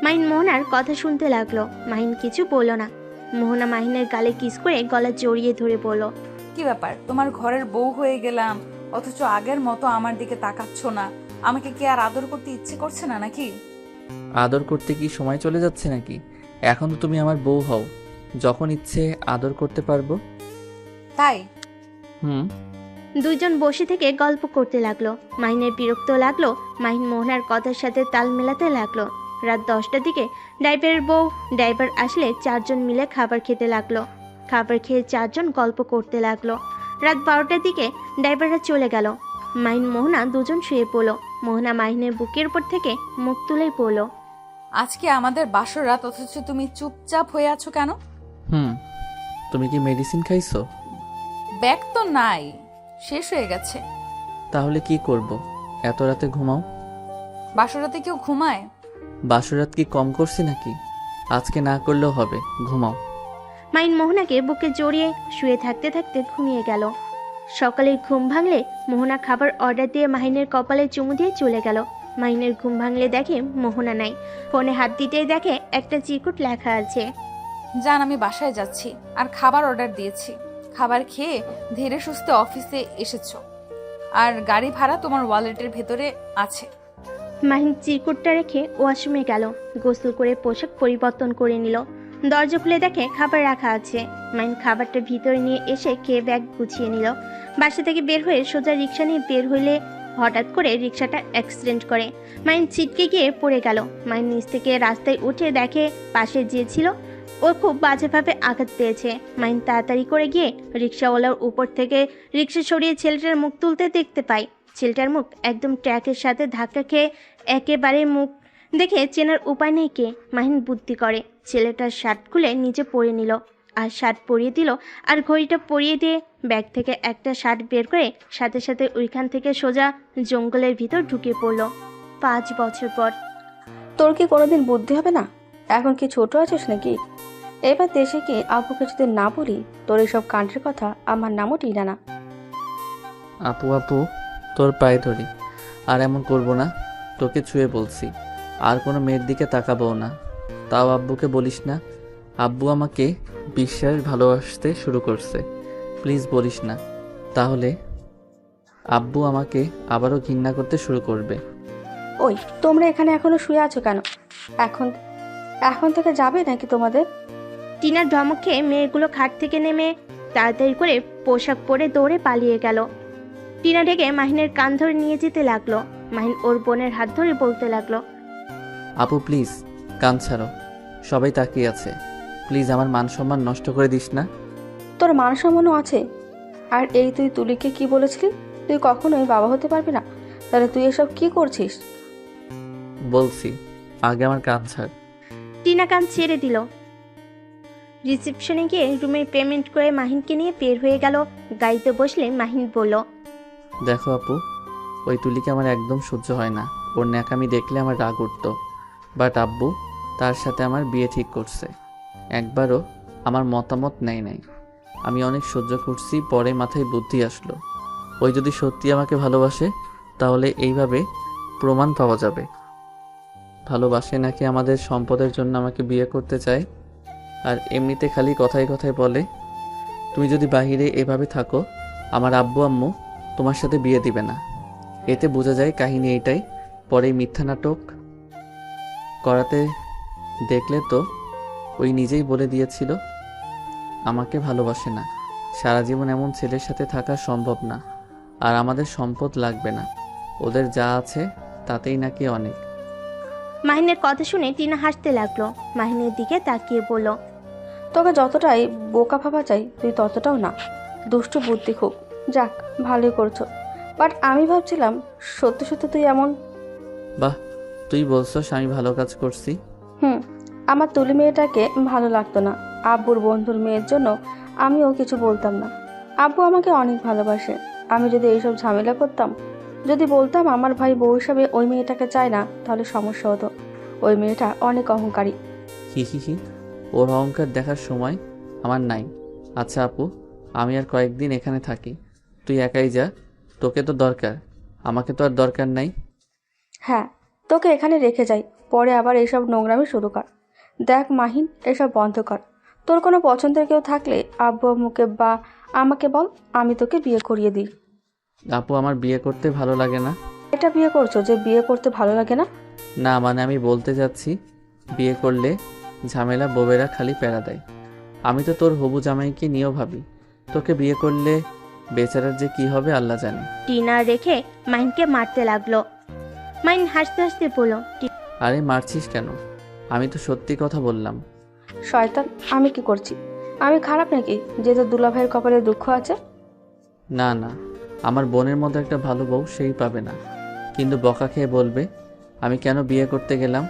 মাহিন মোহনার কথা শুনতে লাগলো। মাহিন কিছু বলল না। মোহনা মাহিনের গালে কিস করে গলা জড়িয়ে ধরে বলল। কি ব্যাপার, তোমার ঘরের বউ হয়ে গেলাম, অথচ আগের মতো আমার দিকে তাকাচ্ছ না? আমাকে কি আর আদর করতে ইচ্ছে করছে না নাকি? আদর করতে কি সময় চলে যাচ্ছে নাকি? এখন তো তুমি আমার বউ হও, যখন ইচ্ছে আদর করতে পারবো। তাই? হুম। দুইজন বসে থেকে গল্প করতে লাগলো। মাহিনের বিরক্ত লাগলো। মাহিন মোহনার কথার সাথে তাল মেলাতে লাগলো। রাত 10টার দিকে ড্রাইভারের বউ ড্রাইভার আসলে 4জন মিলে খাবার খেতে লাগলো। খাবার খেয়ে 4জন গল্প করতে লাগলো। রাত 12টার দিকে ড্রাইভাররা চলে গেল। মাহিন মোহনা দুজন শুয়ে পড়লো। মোহনা মাহিনের বুকের উপর থেকে মুখ তুলেই পড়লো। আজকে আমাদের বাসর রাত, অথচ তুমি চুপচাপ হয়ে আছো কেন? তুমি কি মেডিসিন খাইছো? ব্যাগ তো নাই, শেষ হয়ে গেছে। তাহলে কি করব? এত রাতে ঘুমাও। বাসর রাতে কেউ ঘুমায়? বাসরাত কি কম করছি নাকি? আজকে না করলেও হবে, ঘুমাও। মাহিন মোহনাকে বুকে জড়িয়ে শুয়ে থাকতে থাকতে ঘুমিয়ে গেল। সকালে ঘুম ভাঙলে মোহনা খাবার অর্ডার দিয়ে মাহিনের কপালে চুমু দিয়ে চলে গেল। মাহিনের ঘুম ভাঙলে দেখে মোহনা নাই। ফোনে হাত দিতেই দেখে একটা চিরকুট লেখা আছে। জান, আমি বাসায় যাচ্ছি আর খাবার অর্ডার দিয়েছি। খাবার খেয়ে ধীরে সুস্থে অফিসে এসেছো, আর গাড়ি ভাড়া তোমার ওয়ালেটের ভেতরে আছে। মাহিন চিরকুটটা রেখে ওয়াশরুমে গেল। গোসল করে পোশাক পরিবর্তন করে নিল। দরজা খুলে দেখে খাবার রাখা আছে। মাহিন খাবারটা ভিতরে নিয়ে এসে খেয়ে ব্যাগ গুছিয়ে নিল। বাসা থেকে বের হয়ে সোজা রিক্সা নিয়ে বের হইলে হঠাৎ করে রিক্সাটা অ্যাক্সিডেন্ট করে। মাহিন ছিটকে গিয়ে পড়ে গেল। মাহিন নিচ থেকে রাস্তায় উঠে দেখে পাশে যে ছিল ও খুব বাজেভাবে আঘাত পেয়েছে। মাহিন তাড়াতাড়ি করে গিয়ে রিক্সাওয়ালার উপর থেকে রিক্সা সরিয়ে ছেলেটার মুখ তুলতে দেখতে পায়। ছেলেটার মুখ একদম ট্র্যাকের সাথে ধাক্কা খেয়ে একেবারে মুখ দেখে চেনার উপায় নেই কে। মাহিন বুদ্ধি করে ছেলেটার শার্ট খুলে নিচে পরে নিল, আর শার্ট পরিয়ে দিল, আর ঘড়িটা পরিয়ে দিয়ে ব্যাগ থেকে একটা শার্ট বের করে সাথে সাথে ওইখান থেকে সোজা জঙ্গলের ভিতর ঢুকে পড়ল। 5 বছর পর। তোর কি কোনোদিন বুদ্ধি হবে না? এখন কি ছোট আছিস নাকি? এবার দেশে কি আব্বুকে যদি না বলি তোর এইসব কাণ্ডের কথা, আমার নামও টিনা না। আপু আপু, তোর পায়ে ধরি, আর এমন করব না। তোকে ছুঁয়ে বলছি, আর কোনো মেয়ের দিকে তাকাবো না। তাও আব্বুকে বলিস না। আব্বু আমাকে বিশ্বাস ভালোবাসতে শুরু করছে। প্লিজ বলিস না, তাহলে আব্বু আমাকে আবারও ঘৃণা করতে শুরু করবে। ওই, তোমরা এখানে এখনো শুয়ে আছো কেন? এখন এখন থেকে যাবে নাকি তোমাদের? টিনার ধমক খেয়ে মেয়েগুলো খাট থেকে নেমে তাড়াতাড়ি করে পোশাক পরে দৌড়ে পালিয়ে গেল। টিনা ডেকে মাহিনের কান ধরে নিয়ে যেতে লাগলো। মাহিন ওর বোনের হাত ধরে বলতে লাগলো। আপু প্লিজ, কান ছাড়ো, সবাই তাকিয়ে আছে। প্লিজ আমার মান সম্মান নষ্ট করে দিস না। তোর মান সম্মানও আছে। আর এই তুই তুলিকে কি বলেছিলি তুই কখনোই বাবা হতে পারবি না? তাহলে তুই এসব কি করছিস? বলছি, আগে আমার কাজ ছাড়। টিনা কান ছেড়ে দিল। রিসেপশনে গিয়ে রুমের পেমেন্ট করে মাহিনকে নিয়ে বের হয়ে গেল। গাড়িতে বসলে মাহিন বলল, দেখো আপু, ওই তুলিকে আমার একদম সহ্য হয় না। ওর ন্যাকামি দেখলে আমার রাগ উঠতো। বাট আব্বু তার সাথে আমার বিয়ে ঠিক করছে। একবারও আমার মতামত নেয় নাই। আমি অনেক সহ্য করছি, পরে মাথায় বুদ্ধি আসলো, ওই যদি সত্যি আমাকে ভালোবাসে তাহলে এইভাবে প্রমাণ পাওয়া যাবে। ভালোবাসে নাকি আমাদের সম্পদের জন্য আমাকে বিয়ে করতে চায়। আর এমনিতে খালি কথায় কথায় বলে, তুমি যদি বাহিরে এভাবে থাকো আমার আব্বু আম্মু তোমার সাথে বিয়ে দিবে না। এতে বোঝা যায় কাহিনী এইটাই। পরে মিথ্যা নাটক করাতে দেখলে তো ওই নিজেই বলে দিয়েছিল আমাকে ভালোবাসে না। সারা জীবন এমন ছেলের সাথে থাকা সম্ভব না। আর আমাদের সম্পদ লাগবে না, ওদের যা আছে তাতেই নাকি অনেক। মাহিনের কথা শুনে টিনা হাসতে লাগলো। মাহিনের দিকে তাকিয়ে বলল, তোকে যতটাই বোকা ভাবা চাই তুই ততটাও না। দুষ্টু বুদ্ধি খুব। যাক, ভালোই করছো। বাট আমি ভাবছিলাম সত্যি সত্যি তুই এমন। বাহ, তুই বলছস আমি ভালো কাজ করছি। আমার তুলি মেয়েটাকে ভালো লাগতো না। আব্বুর বন্ধুর মেয়ের জন্য আমিও কিছু বলতাম না। আব্বু আমাকে অনেক ভালোবাসে। আমি যদি এইসব ঝামেলা করতাম, যদি বলতাম আমার ভাই বউ হিসাবে ওই মেয়েটাকে চায় না, তাহলে সমস্যা হতো। ওই মেয়েটা অনেক অহংকারী। হি হি হি, ওর অহংকার দেখার সময় আমার নাই। আচ্ছা আপু, আমি আর কয়েকদিন এখানে থাকি, তুই একাই যা। তোকে তো দরকার, আমাকে তো আর দরকার নাই। হ্যাঁ, তোকে এখানে রেখে যাই, পরে আবার এইসব নোংরামি শুরু কর। দেখ মাহিন, এসব বন্ধ কর। তোর কোনো পছন্দের কেউ থাকলে আব্বু আম্মুকে বা আমাকে বল, আমি তোকে বিয়ে করিয়ে দিই। আপু আমার বিয়ে করতে ভালো লাগে না। এটা বিয়ে করছো যে বিয়ে করতে ভালো লাগে না? না মানে আমি বলতে যাচ্ছি, বিয়ে করলে ঝামেলা বউয়েরা খালি প্যারা দেয়। আমি তো তোর হবু জামাইকে নিয়েও ভাবি, তোকে বিয়ে করলে বেচারার যে কি হবে আল্লাহ জানে। টিনা রেখে মাহিনকে মারতে লাগলো। মাহিন হাসতে হাসতে বলল, আরে মারছিস কেন? আমি তো সত্যি কথা বললাম। শয়তান, আমি কি করছি? আমি খারাপ নাকি যে তোর দুলাভাইয়ের কপালে দুঃখ আছে? না না, আমার বোনের মতো একটা ভালো বউ সেই পাবে না। কিন্তু বকা খেয়ে বলবে আমি কেন বিয়ে করতে গেলাম।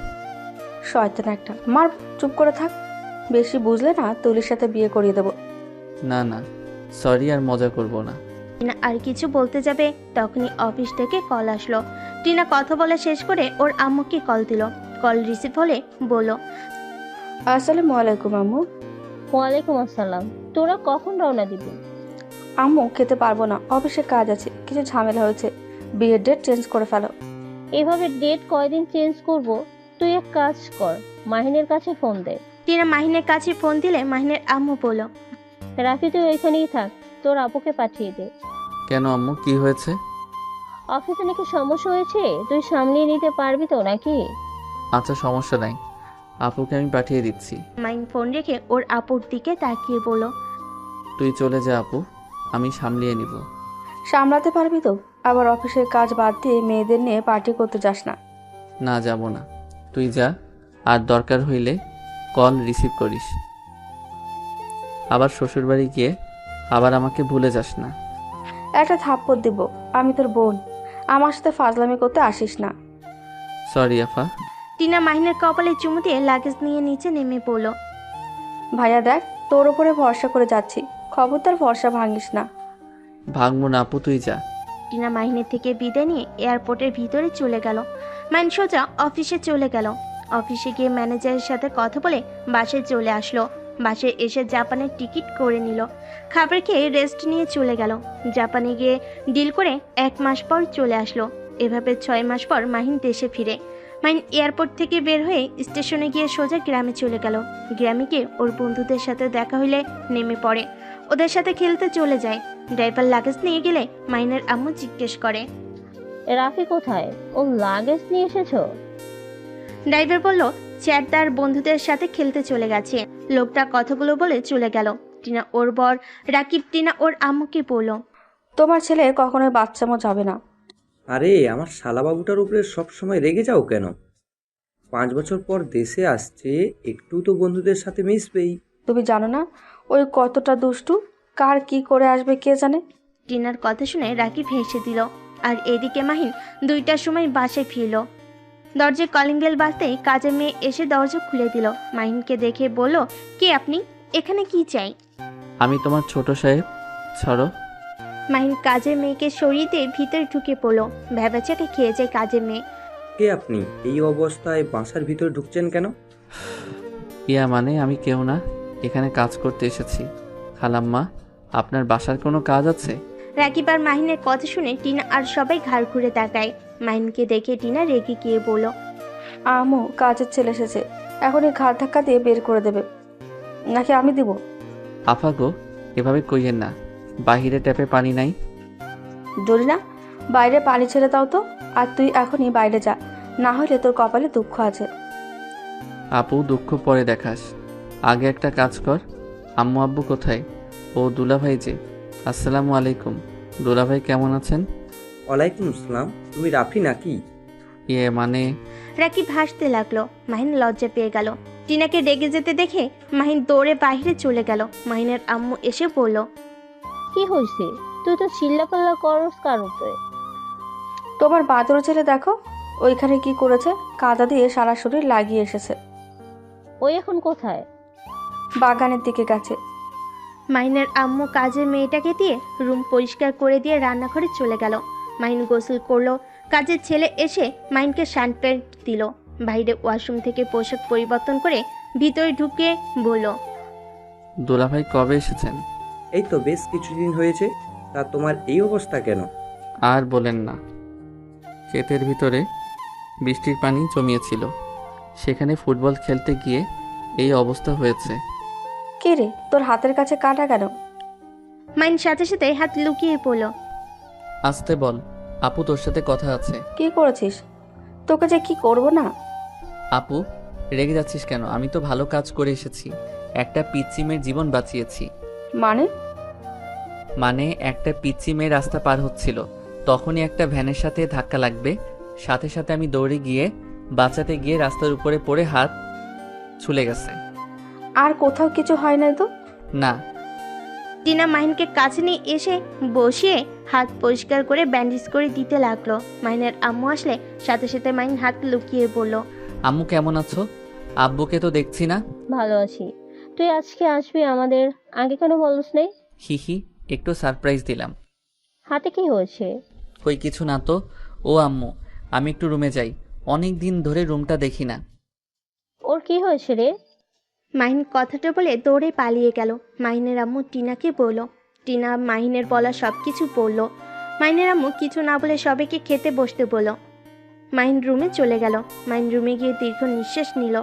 শয়তান একটা, মার। চুপ করে থাক। বেশি বুঝলে না তুলির সাথে বিয়ে করিয়ে দেবো। না না, সরি, আর মজা করব না। টিনা আর কিছু বলতে যাবে তখনই অফিস থেকে কল আসলো। টিনা কথা বলা শেষ করে ওর আম্মুকে কল দিল। কল রিসিভ হলে বলল, আসসালামু আলাইকুম আম্মু। ওয়ালাইকুম আসসালাম। তোরা কখন রওনা দিবি? আম্মু খেতে পারবো না, অফিসে কাজ আছে, কিছু ঝামেলা হয়েছে। বিয়ের ডেট চেঞ্জ করে ফেলো। এভাবে ডেট কয়দিন চেঞ্জ করব? তুই এক কাজ কর, মাহিনের কাছে ফোন দে। টিনা মাহিনের কাছে ফোন দিলে মাহিনের আম্মু বলল, রাফি তুই ওইখানেই থাক, তোর আপুকে পাঠিয়ে দে। কেন আম্মু, কি হয়েছে? অফিসে নাকি সমস্যা হয়েছে, তুই সামলিয়ে নিতে পারবি তো নাকি? আচ্ছা সমস্যা নাই, আপুকে আমি পাঠিয়ে দিচ্ছি। মাহিন ফোন রেখে ওর আপুর দিকে তাকিয়ে বলল, তুই চলে যা আপু, আমি সামলিয়ে নিব। সামলাতে পারবি তো? আবার অফিসের কাজ বাদ দিয়ে মেয়েদের নিয়ে পার্টি করতে যাস না। না যাব না, তুই যা। আর দরকার হইলে কল রিসিভ করিস। আবার শ্বশুরবাড়ি গিয়ে আবার আমাকে ভুলে যাস না। একটা থাপ্পড় দিব। আমি তোর বোন, আমার সাথে ফাজলামি করতে আসিস না। সরি আফা। টিনা মাহিনের কপালে চুমু দিয়ে লাগেজ নিয়ে নিচে নেমে পড়ল। ভাইয়া দেখ, তোর উপরে ভরসা করে যাচ্ছি, খবরদার ভরসা ভাঙিস না। ভাঙবো না আপু, তুই যা। টিনা মাহিনের থেকে বিদায় নিয়ে এয়ারপোর্টের ভিতরে চলে গেল। মাহিন সোজা অফিসে চলে গেল। অফিসে গিয়ে ম্যানেজারের সাথে কথা বলে বাসায় চলে আসলো। বাসায় এসে জাপানের টিকিট করে নিল। খাবার খেয়ে রেস্ট নিয়ে চলে গেল। জাপানে গিয়ে ডিল করে 1 মাস পর চলে আসলো। এভাবে 6 মাস পর মাহিন দেশে ফিরে। মাহিন এয়ারপোর্ট থেকে বের হয়ে স্টেশনে গিয়ে সোজা গ্রামে চলে গেল। গ্রামে গিয়ে ওর বন্ধুদের সাথে দেখা হইলে নেমে পড়ে, ওদের সাথে খেলতে চলে যায়। ড্রাইভার লাগেজ নিয়ে গেলে মাহিনের আম্মু জিজ্ঞেস করে, রাফি কোথায়? ও লাগেজ নিয়ে এসেছো? ড্রাইভার বলল, চ্যাটদার বন্ধুদের সাথে খেলতে চলে গেছে। লোকটা কথাগুলো বলে চলে গেল। টিনা ওর বর রাকিব টিনা ওর আম্মুকে বলল, তোমার ছেলে কখনোই বাচ্চামো যাবে না। আরে আমার শালাবাবুটার উপরে সবসময় রেগে যাও কেন? 5 বছর পর দেশে আসছে, একটু তো বন্ধুদের সাথে মিশবেই। তুমি জানো না ওই কতটা দুষ্টু, কার কি করে আসবে কে জানে। টিনার কথা শুনে রাকিব হেসে দিল। আর এদিকে মাহিন 2টার সময় বাসায় ফিরল। দরজায় কলিং বেল বাজতেই কাজের মেয়ে এসে দরজা খুলে দিল। মাহিনকে দেখে বলল, কে আপনি? এখানে কি চাই? আমি তোমার ছোট সাহেব। ছাড়ো। মাহিন কাজের মেয়েকে সরিয়ে দিয়ে ভিতরে ঢুকে পড়লো। ভ্যাবাচাকে খেয়ে যায় কাজের মেয়ে। কে আপনি? এই অবস্থায় বাসার ভিতরে ঢুকছেন কেন? ইয়া মানে আমি কেউ না, এখানে কাজ করতে এসেছি। খালাম্মা, আপনার বাসার কোনো কাজ আছে? রাকিব আর মাহিনের কথা শুনে টিনা আর সবাই ঘাড় ঘুরে তাকায়। মাহিনকে দেখে টিনা রেগে গিয়ে বলল, আমু, কাজের ছেলে এসেছে, এখনই ঘাট ধাক্কা দিয়ে বের করে দেবে, নাকি আমি দিব? আফা গো, এভাবে কইয়েন না, বাহিরে ট্যাপে পানি নাই। জরিনা, বাইরে পানি ছেড়ে দাও তো। আর তুই এখনই বাইরে যা, না হলে তোর কপালে দুঃখ আছে। আপু, দুঃখ পরে দেখাস, আগে একটা কাজ কর। আম্মু আব্বু কোথায়? ও দুলাভাই যে। আসসালামু আলাইকুম। দুলাভাই কেমন আছেন? ওয়ালাইকুম আসসালাম। তুমি রাফি নাকি? ইয়ে মানে রাকিব হাসতে লাগলো। মাহিন লজ্জা পেয়ে গেল। টিনাকে রেগে যেতে দেখে মাহিন দৌড়ে বাইরে চলে গেল। মাহিনের আম্মু এসে বলল, কি হয়েছে? তুই তো চিল্লাপাল্লা করস কার উপরে? তোমার বাদর ছেলে দেখো ওইখানে কি করেছে, কাদা দিয়ে সারা শরীর লাগিয়ে এসেছে। ওই এখন কোথায়? বাগানের দিকে গেছে। মাহিনের আম্মু কাজের মেয়েটাকে দিয়ে রুম পরিষ্কার করে দিয়ে রান্নাঘরে চলে গেল। মাহিন গোসল করলো। কাজের ছেলে এসে মাহিনকে শার্ট প্যান্ট দিল। বাইরে ওয়াশরুম থেকে পোশাক পরিবর্তন করে ভিতরে ঢুকে বলল, দুলাভাই কবে এসেছেন? এই তো বেশ কিছুদিন হয়েছে। তা তোমার এই অবস্থা কেন? আর বলেন না, ক্ষেতের ভিতরে বৃষ্টির পানি জমিয়েছিল, সেখানে ফুটবল খেলতে গিয়ে এই অবস্থা হয়েছে। কে রে, তোর হাতের কাছে কাটা কেন? মাহিন সাথে সাথে হাত লুকিয়ে পড়ল। আসতে বল, আপু তোর সাথে কথা আছে। কি করেছিস? তোকে যে কি করব না। আপু, রেগে যাচ্ছিস কেন? আমি তো ভালো কাজ করে এসেছি, একটা পিচ্চি মেয়ের জীবন বাঁচিয়েছি। মানে একটা পিচ্চি মেয়ে রাস্তা পার হচ্ছিল, তখনই একটা ভ্যানের সাথে ধাক্কা লাগবে, সাথে সাথে আমি দৌড়ে গিয়ে বাঁচাতে গিয়ে রাস্তার উপরে পড়ে হাত ছুলে গেছে। আর কোথাও কিছু হয় নাই তো? না। টিনা মাহিনকে কাছে নিয়ে এসে বসিয়ে হাত পরিষ্কার করে ব্যান্ডেজ করে দিতে লাগলো। মাহিনের আম্মু আসলে সাথে সাথে মাহিন হাত লুকিয়ে বলল, আম্মু কেমন আছো? আব্বুকে তো দেখছি না। ভালো আছি। তুই আজকে আসবি আমাদের, আগে কেন বলস নাই? হিহি, একটু সারপ্রাইজ দিলাম। হাতে কি হয়েছে? কই কিছু না তো। ও আম্মু, আমি একটু রুমে যাই, অনেক দিন ধরে রুমটা দেখি না। ওর কি হয়েছে রে? মাহিন কথাটা বলে দৌড়ে পালিয়ে গেল। মাহিনের আম্মু টিনাকে বলল। টিনা মাহিনের বলা সব কিছু বলল। মাহিনের আম্মু কিছু না বলে সবাইকে খেতে বসতে বলল। মাহিন রুমে চলে গেল। মাহিন রুমে গিয়ে দীর্ঘ নিঃশ্বাস নিল।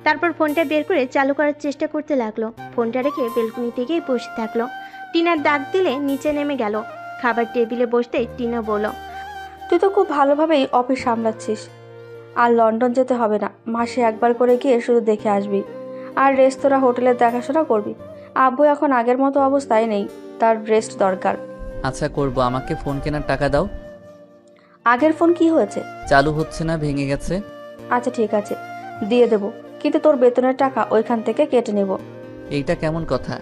তারপর ফোনটা বের করে চালু করার চেষ্টা করতে লাগলো। ফোনটা রেখে বেলকনিতে গিয়ে বসে থাকলো। টিনার ডাক দিলে নিচে নেমে গেল। খাবার টেবিলে বসতে টিনা বলল, তুই তো খুব ভালোভাবেই অফিস সামলাচ্ছিস। আর লন্ডন যেতে হবে না, মাসে একবার করে গিয়ে শুধু দেখে আসবি, আর রেস্তোরাঁ হোটেলের দেখাশোনা করবি। আব্বু এখন আগের মতো অবস্থায় নেই, তার রেস্ট দরকার। আচ্ছা করব, আমাকে ফোন কেনার টাকা দাও। আগের ফোন কি হয়েছে? চালু হচ্ছে না, ভেঙে গেছে। আচ্ছা ঠিক আছে, দিয়ে দেবো, কিন্তু তোর বেতনের টাকা ওইখান থেকে কেটে নেব। এইটা কেমন কথা?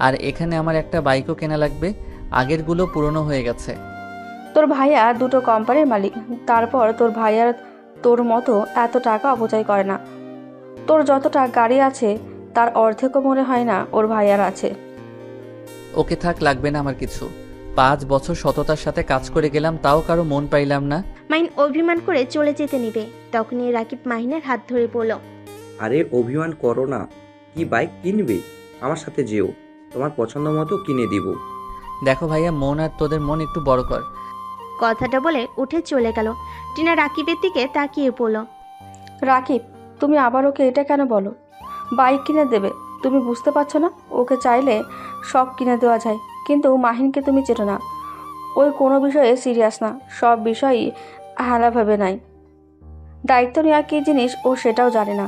আর এখানে আমার একটা বাইকও কেনা লাগবে, আগেরগুলো পুরনো হয়ে গেছে। তোর ভাইয়া দুটো কোম্পানির মালিক, তারপর তোর ভাইয়ার তোর মতো এত টাকা অপচয় করে না। তোর যতটা গাড়ি আছে তার অর্ধেকও মনে হয় না ওর ভাইয়ার আছে। ওকে থাক, লাগবে না আমার কিছু। 5 বছর সততার সাথে কাজ করে গেলাম, তাও কারো মন পাইলাম না। মাহিন অভিমান করে চলে যেতে নিবে, তখনই রাকিব মাহিনের হাত ধরে বলল, আরে অভিমান করো না। কি বাইক কিনবে? আমার সাথে যেও, তোমার পছন্দ মতো কিনে দিব। দেখো ভাইয়া, মন আর তোদের মন একটু বড় কর। কথাটা বলে উঠে চলে গেল। টিনা রাকিবের দিকে তাকিয়ে বলল, রাকিব, তুমি আবার ওকে এটা কেন বলো? বাইক কিনে দেবে, তুমি বুঝতে পারছো না? ওকে চাইলে সব কিনে দেওয়া যায়, কিন্তু মাহিনকে তুমি চেনো না, ওই কোনো বিষয়ে সিরিয়াস না, সব বিষয়ই হালাভাবে নাই। দায়িত্ব নেওয়া কী জিনিস ও সেটাও জানে না।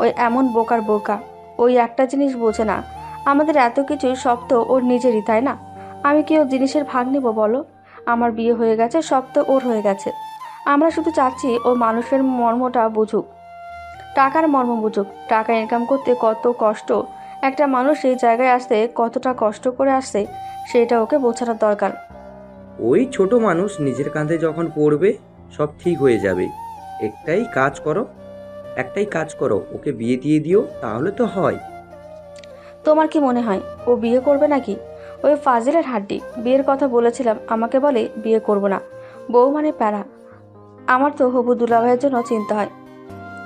ওই এমন বোকার বোকা, ওই একটা জিনিস বোঝে না, আমাদের এত কিছু সব তো ওর নিজেরই, তাই না? আমি কি ওর জিনিসের ভাগ নেব বলো? আমার বিয়ে হয়ে গেছে, সব তো ওর হয়ে গেছে। আমরা শুধু চাচ্ছি ও মানুষের মর্মটা বুঝুক, টাকার মর্ম বুঝুক, টাকা ইনকাম করতে কত কষ্ট একটা মানুষ এই জায়গায় আসতে কতটা কষ্ট করে আসছে সেটা ওকে বোঝানোর দরকার। ওই ছোট মানুষ নিজের কাঁধে যখন পড়বে সব ঠিক হয়ে যাবে। একটাই কাজ করো, ওকে বিয়ে দিয়ে দিও, তাহলে তো হয়। তোমার কি মনে হয় ও বিয়ে করবে নাকি? ওই ফাজিলের হাড্ডি। বিয়ের কথা বলেছিলাম, আমাকে বলে বিয়ে করব না। বউ মানে প্যারা। আমার তো হবু দুলাভাইয়ের জন্য চিন্তা হয়।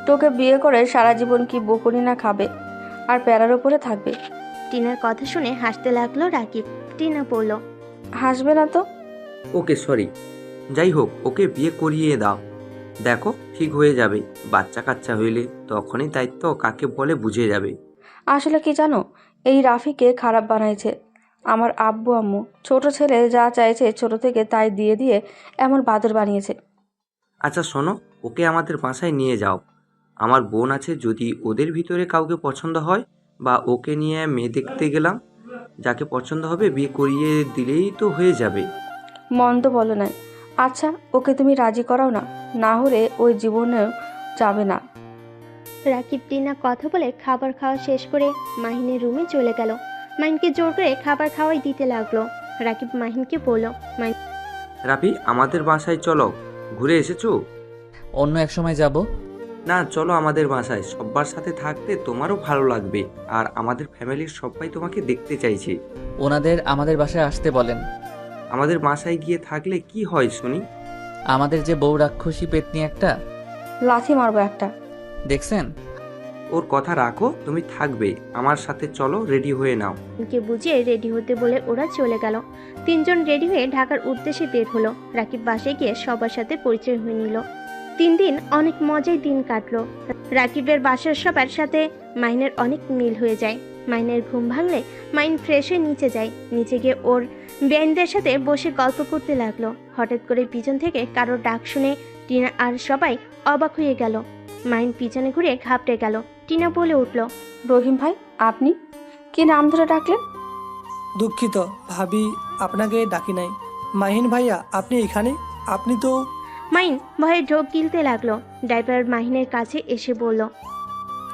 তোকে বিয়ে করে সারা জীবন কি বকুনি না খাবে আর প্যারার উপরে থাকবে। টিনার কথা শুনে হাসতে লাগলো রাকিব। টিনা বলল, হাসবে না তো? ওকে সরি, যাই হোক ওকে বিয়ে করিয়ে দাও। দেখো ঠিক হয়ে যাবে। বাচ্চা কাচ্চা হইলে তখনই দায়িত্ব কাকে বলে বুঝে যাবে। আসলে কি জানো, এই রাফিকে খারাপ বানাইছে আমার আব্বু আম্মু। ছোট ছেলে যা চাইছে ছোট থেকে তাই দিয়ে দিয়ে এমন বাদর বানিয়েছে। আচ্ছা শোনো, ওকে আমাদের বাসায় নিয়ে যাও। আমার বোন আছে, যদি ওদের ভিতরে কাউকে পছন্দ হয় বা ওকে নিয়ে মেয়ে দেখতে গেলাম, যাকে পছন্দ হবে বিয়ে করিয়ে দিলেই তো হয়ে যাবে। মন্দ বলো নাই। আচ্ছা ওকে তুমি রাজি করাও না, না হলে ওই জীবনেও যাবে না। রাকিব টিনা কথা বলে খাবার খাওয়া শেষ করে মাহিনের রুমে চলে গেল। মাহিনকে জোর করে খাবার খাওয়াই দিতে লাগলো। রাকিব মাহিনকে বলল, মাহিন রাফি, আমাদের বাসায় চলো। ঘুরে এসেছো? অন্য এক সময় যাব। না, চলো আমাদের বাসায়। সবার সাথে থাকতে তোমারও ভালো লাগবে, আর আমাদের ফ্যামিলির সবাই তোমাকে দেখতে চাইছে। ওনাদের আমাদের বাসায় আসতে বলেন। আমাদের বাসায় গিয়ে থাকলে কি হয় শুনি? আমাদের যে বউ রাক্ষসী পেতনি একটা, লাথি মারবো একটা। দেখছেন? ওর কথা রাখো, তুমি থাকবে। আমার সাথে চলো, রেডি হয়ে নাও। কে বুঝিয়ে রেডি হতে বলে ওরা চলে গেল। তিনজন রেডি হয়ে ঢাকার উদ্দেশ্যে বের হলো। রাকিব বাসায় গিয়ে সবার সাথে পরিচয় হয়ে নিল। 3 দিন অনেক মজায় দিন কাটলো। রাকিবের বাসার সবার সাথে মাইনের অনেক মিল হয়ে যায়। মাইনের ঘুম ভাঙলে মাইন ফ্রেশ হয়ে নিচে যায়। নিচে গিয়ে ওর বেআইনদের সাথে বসে গল্প করতে লাগলো। হঠাৎ করে পিছন থেকে কারোর ডাক শুনে টিনা আর সবাই অবাক হয়ে গেল। মাইন পিছনে ঘুরে ঘাবড়ে গেল। টিনা বলে উঠল, রহিম ভাই, আপনি কি নাম ধরে ডাকলেন? দুঃখিত ভাবি, আপনাকে ডাকি নাই। মাহিন ভাইয়া, আপনি এখানে? আপনি তো মাইন ভয়ে ঢোক গিলতে লাগলো। ড্রাইভার মাহিনের কাছে এসে বলল,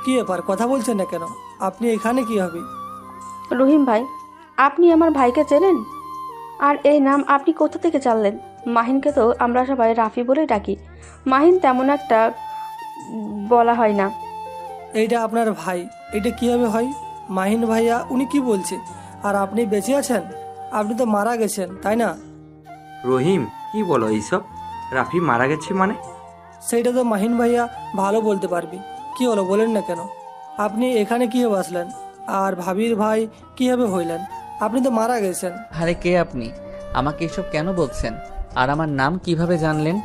কি ব্যাপার, কথা বলছেন না কেন? আপনি এখানে কি হবে? রহিম ভাই, আপনি আমার ভাইকে চেনেন? আর এই নাম আপনি কোথা থেকে জানলেন? মাহিনকে তো আমরা সবাই রাফি বলে ডাকি। মাহিন তেমন একটা বলা হয় না। এইটা আপনার ভাই, এটা কিভাবে হয়? মাহিন ভাইয়া উনি কি বলছে? আর আপনি বেঁচে আছেন? আপনি তো মারা গেছেন, তাই না? রহিম, কি বলো এইসব? রাফি মারা গেছে মানে? সেইটা তো মাহিন ভাইয়া ভালো বলতে পারবি। কি হলো বলেন না কেন? আপনি এখানে কীভাবে আসলেন? আর ভাবির ভাই কীভাবে হইলেন? আপনি তো মারা গেছেন। আরে কে আপনি? আমাকে এসব কেন বলছেন? আর আমার নাম কিভাবে জানলেন?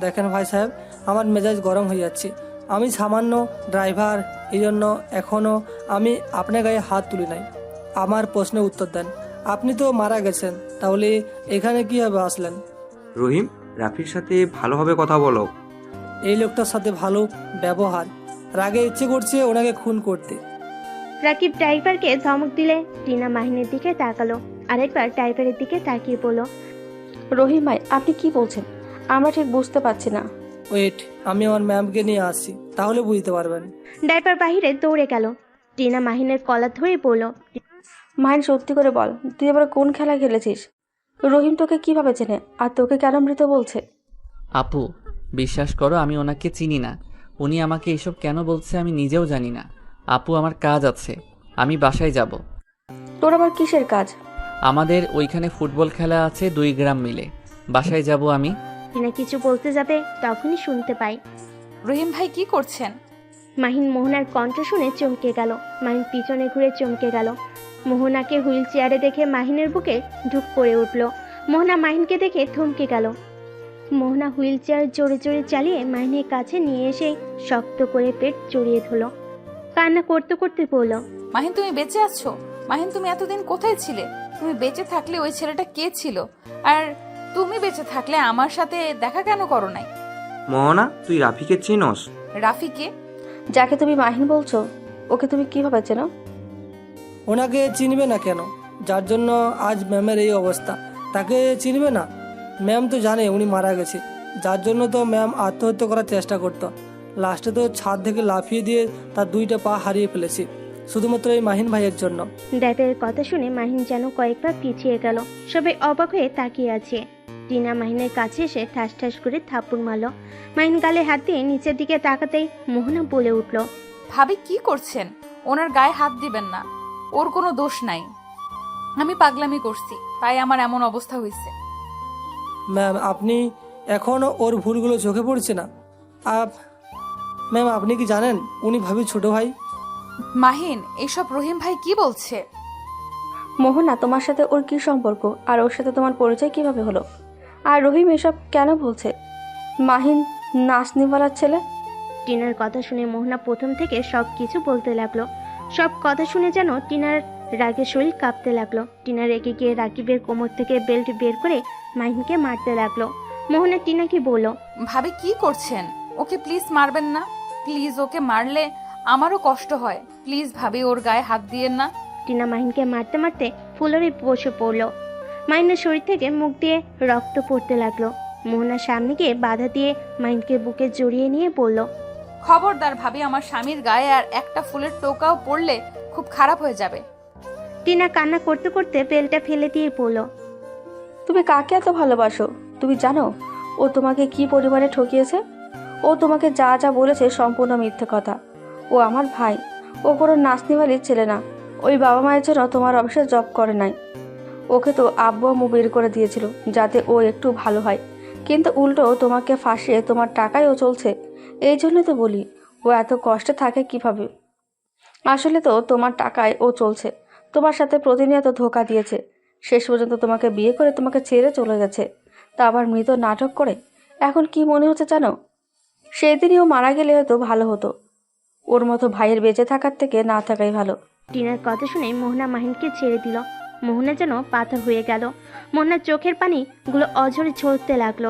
দেখেন ভাই সাহেব, আমার মেজাজ গরম হয়ে যাচ্ছে। আমি সামান্য ড্রাইভার, এই জন্য এখনও আমি আপনার গায়ে হাত তুলি নাই। আমার প্রশ্নের উত্তর দেন। আপনি তো মারা গেছেন, তাহলে এখানে কীভাবে আসলেন? রহিম, রাফির সাথে ভালোভাবে কথা বলো। এই লোকটার সাথে ভালো ব্যবহার, রাগে ইচ্ছে করছে ওনাকে খুন করতে। রাকিব ড্রাইভারকে ধমক দিলে টিনা মাহিনের দিকে তাকালো। আরেকবার ড্রাইভারের দিকে তাকিয়ে বলল, রহিম ভাই, আপনি কি বলছেন? আমরা ঠিক বুঝতে পারছি না। ওয়েট, আমি আমার ম্যামকে নিয়ে আসছি, তাহলে বুঝতে পারবেন। ড্রাইভার বাহিরে দৌড়ে গেল। টিনা মাহিনের কলার ধরে বলল, মাহিন, সত্যি করে বল, তুই এবার কোন খেলা খেলেছিস? রহিম তোকে কিভাবে চেনে আর তোকে কেন মৃত বলছে? আপু, বিশ্বাস করো আমি ওনাকে চিনি না। উনি আমাকে এসব কেন বলছে আমি নিজেও জানি না। আপু, আমার কাজ আছে, আমি বাসায় যাব। তোর আবার কিসের কাজ? আমাদের ওইখানে ফুটবল খেলা আছে 2 গ্রাম মিলে, বাসায় যাব আমি। টিনা কিছু বলতে যাবে তখনই শুনতে পাই রহিম ভাই কি করছেন? মাহিন মোহনার কণ্ঠ শুনে চমকে গেল। মাহিন পিছনে ঘুরে চমকে গেল। মোহনাকে হুইল চেয়ারে দেখে মাহিনের বুকে ঢুক পড়ে উঠল। মোহনা মাহিনকে দেখে থমকে গেল। মোহনা হুইল চেয়ার জোরে জোরে চালিয়ে মাহিনের কাছে নিয়ে এসে শক্ত করে পেট জড়িয়ে ধরল। কান্না করতে করতে বলল, মাহিন, তুমি বেঁচে আছো? মাহিন, তুমি এতদিন কোথায় ছিলে? তুমি বেঁচে থাকলে ওই ছেলেটা কে ছিল? আর তুমি বেঁচে থাকলে আমার সাথে দেখা কেন করো নাই? মোহনা, তুই রাফিকে চিনস? রাফিকে? যাকে তুমি মাহিন বলছো, ওকে তুমি কিভাবে চেনো? ওনাকে চিনবে না কেন? যার জন্য আজ ম্যামের এই অবস্থা, তাকে চিনবে না? ম্যাম তো জানে উনি মারা গেছে, যার জন্য তো ম্যাম আত্মহত্যা করার চেষ্টা করতো। লাস্টে তো ছাদ থেকে লাফিয়ে দিয়ে তার 2টা পা হারিয়ে ফেলেছে। শুধুমাত্র এই মাহিন ভাইয়ের জন্য। ড্রাইভারের কথা শুনে মাহিন যেন কয়েকবার পিছিয়ে গেল। সবাই অবাক হয়ে তাকিয়ে আছে। টিনা মাহিনের কাছে এসে ঠাস ঠাস করে থাপ্পড় মারল। মাহিন গালে হাত দিয়ে নিচের দিকে তাকাতেই মোহনা বলে উঠল, ভাবি কি করছেন? ওনার গায়ে হাত দিবেন না, ওর কোনো দোষ নাই। আমি পাগলামি করছি, তাই আমার এমন অবস্থা হয়েছে। ম্যাম, আপনি এখনও ওর ভুলগুলো চোখে পড়ছে না? ম্যাম, আপনি কি জানেন উনি ভাবির ছোট ভাই? মাহিন, এসব রহিম ভাই কি বলছে? মোহনা, তোমার সাথে ওর কি সম্পর্ক আর ওর সাথে তোমার পরিচয় কিভাবে হলো? আর রহিম এসব কেন বলছে? মাহিন নাচনিওয়ালার ছেলে। টিনার কথা শুনে মোহনা প্রথম থেকে সব কিছু বলতে লাগলো। সব কথা শুনে যেন টিনার রাগে শরীর কাঁপতে লাগলো। টিনা রেগে গিয়ে রাকিবের কোমর থেকে বেল্ট বের করে মাহিনকে মারতে লাগলো। মোহনা টিনাকে বলল, ভাবি কি করছেন? ওকে প্লিজ মারবেন না, প্লিজ। ওকে মারলে আমারও কষ্ট হয়, প্লিজ ভাবি ওর গায়ে হাত দিয়েন না। টিনা মাহিনকে মারতে মারতে ফুলরে বসে পড়লো। মাহিনের শরীর থেকে মুখ দিয়ে রক্ত পড়তে লাগলো। মোহনার সামনে গিয়ে বাধা দিয়ে মাহিনকে বুকে জড়িয়ে নিয়ে বলল, খবরদার ভাবি, আমার স্বামীর গায়ে আর একটা ফুলের টোকাও পড়লে খুব খারাপ হয়ে যাবে। টিনা কান্না করতে করতে বেলটা ফেলে দিয়ে বলল, তুমি কাকে এত ভালোবাসো? তুমি জানো ও তোমাকে কি পরিমাণে ঠকিয়েছে? ও তোমাকে যা যা বলেছে সম্পূর্ণ মিথ্যে কথা। ও আমার ভাই, ও কোনো নাচনিওয়ালির ছেলে না। ওই বাবা মায়ের জন্য তোমার অফিসে জব করে নাই। ওকে তো আব্বু আম্মু বের করে দিয়েছিল যাতে ও একটু ভালো হয়, কিন্তু উল্টো তোমাকে ফাঁসিয়ে তোমার টাকায় ও চলছে। এই জন্য তো বলি, ও এত কষ্টে থাকে কিভাবে। আসলে তো তোমার টাকায় ও চলছে। তোমার সাথে প্রতিনিয়ত ধোঁকা দিয়েছে, শেষ পর্যন্ত তোমাকে বিয়ে করে তোমাকে ছেড়ে চলে গেছে, তা আবার মৃত নাটক করে। এখন কি মনে হচ্ছে জানো? সেদিনই ও মারা গেলে হয়তো ভালো হতো। ওর মতো ভাইয়ের বেঁচে থাকার থেকে না থাকাই ভালো। টিনার কথা শুনে মোহনা মাহিনকে ছেড়ে দিল। মোহনা যেন পাথর হয়ে গেল। মোহনার চোখের পানিগুলো অঝরে ঝরতে লাগলো।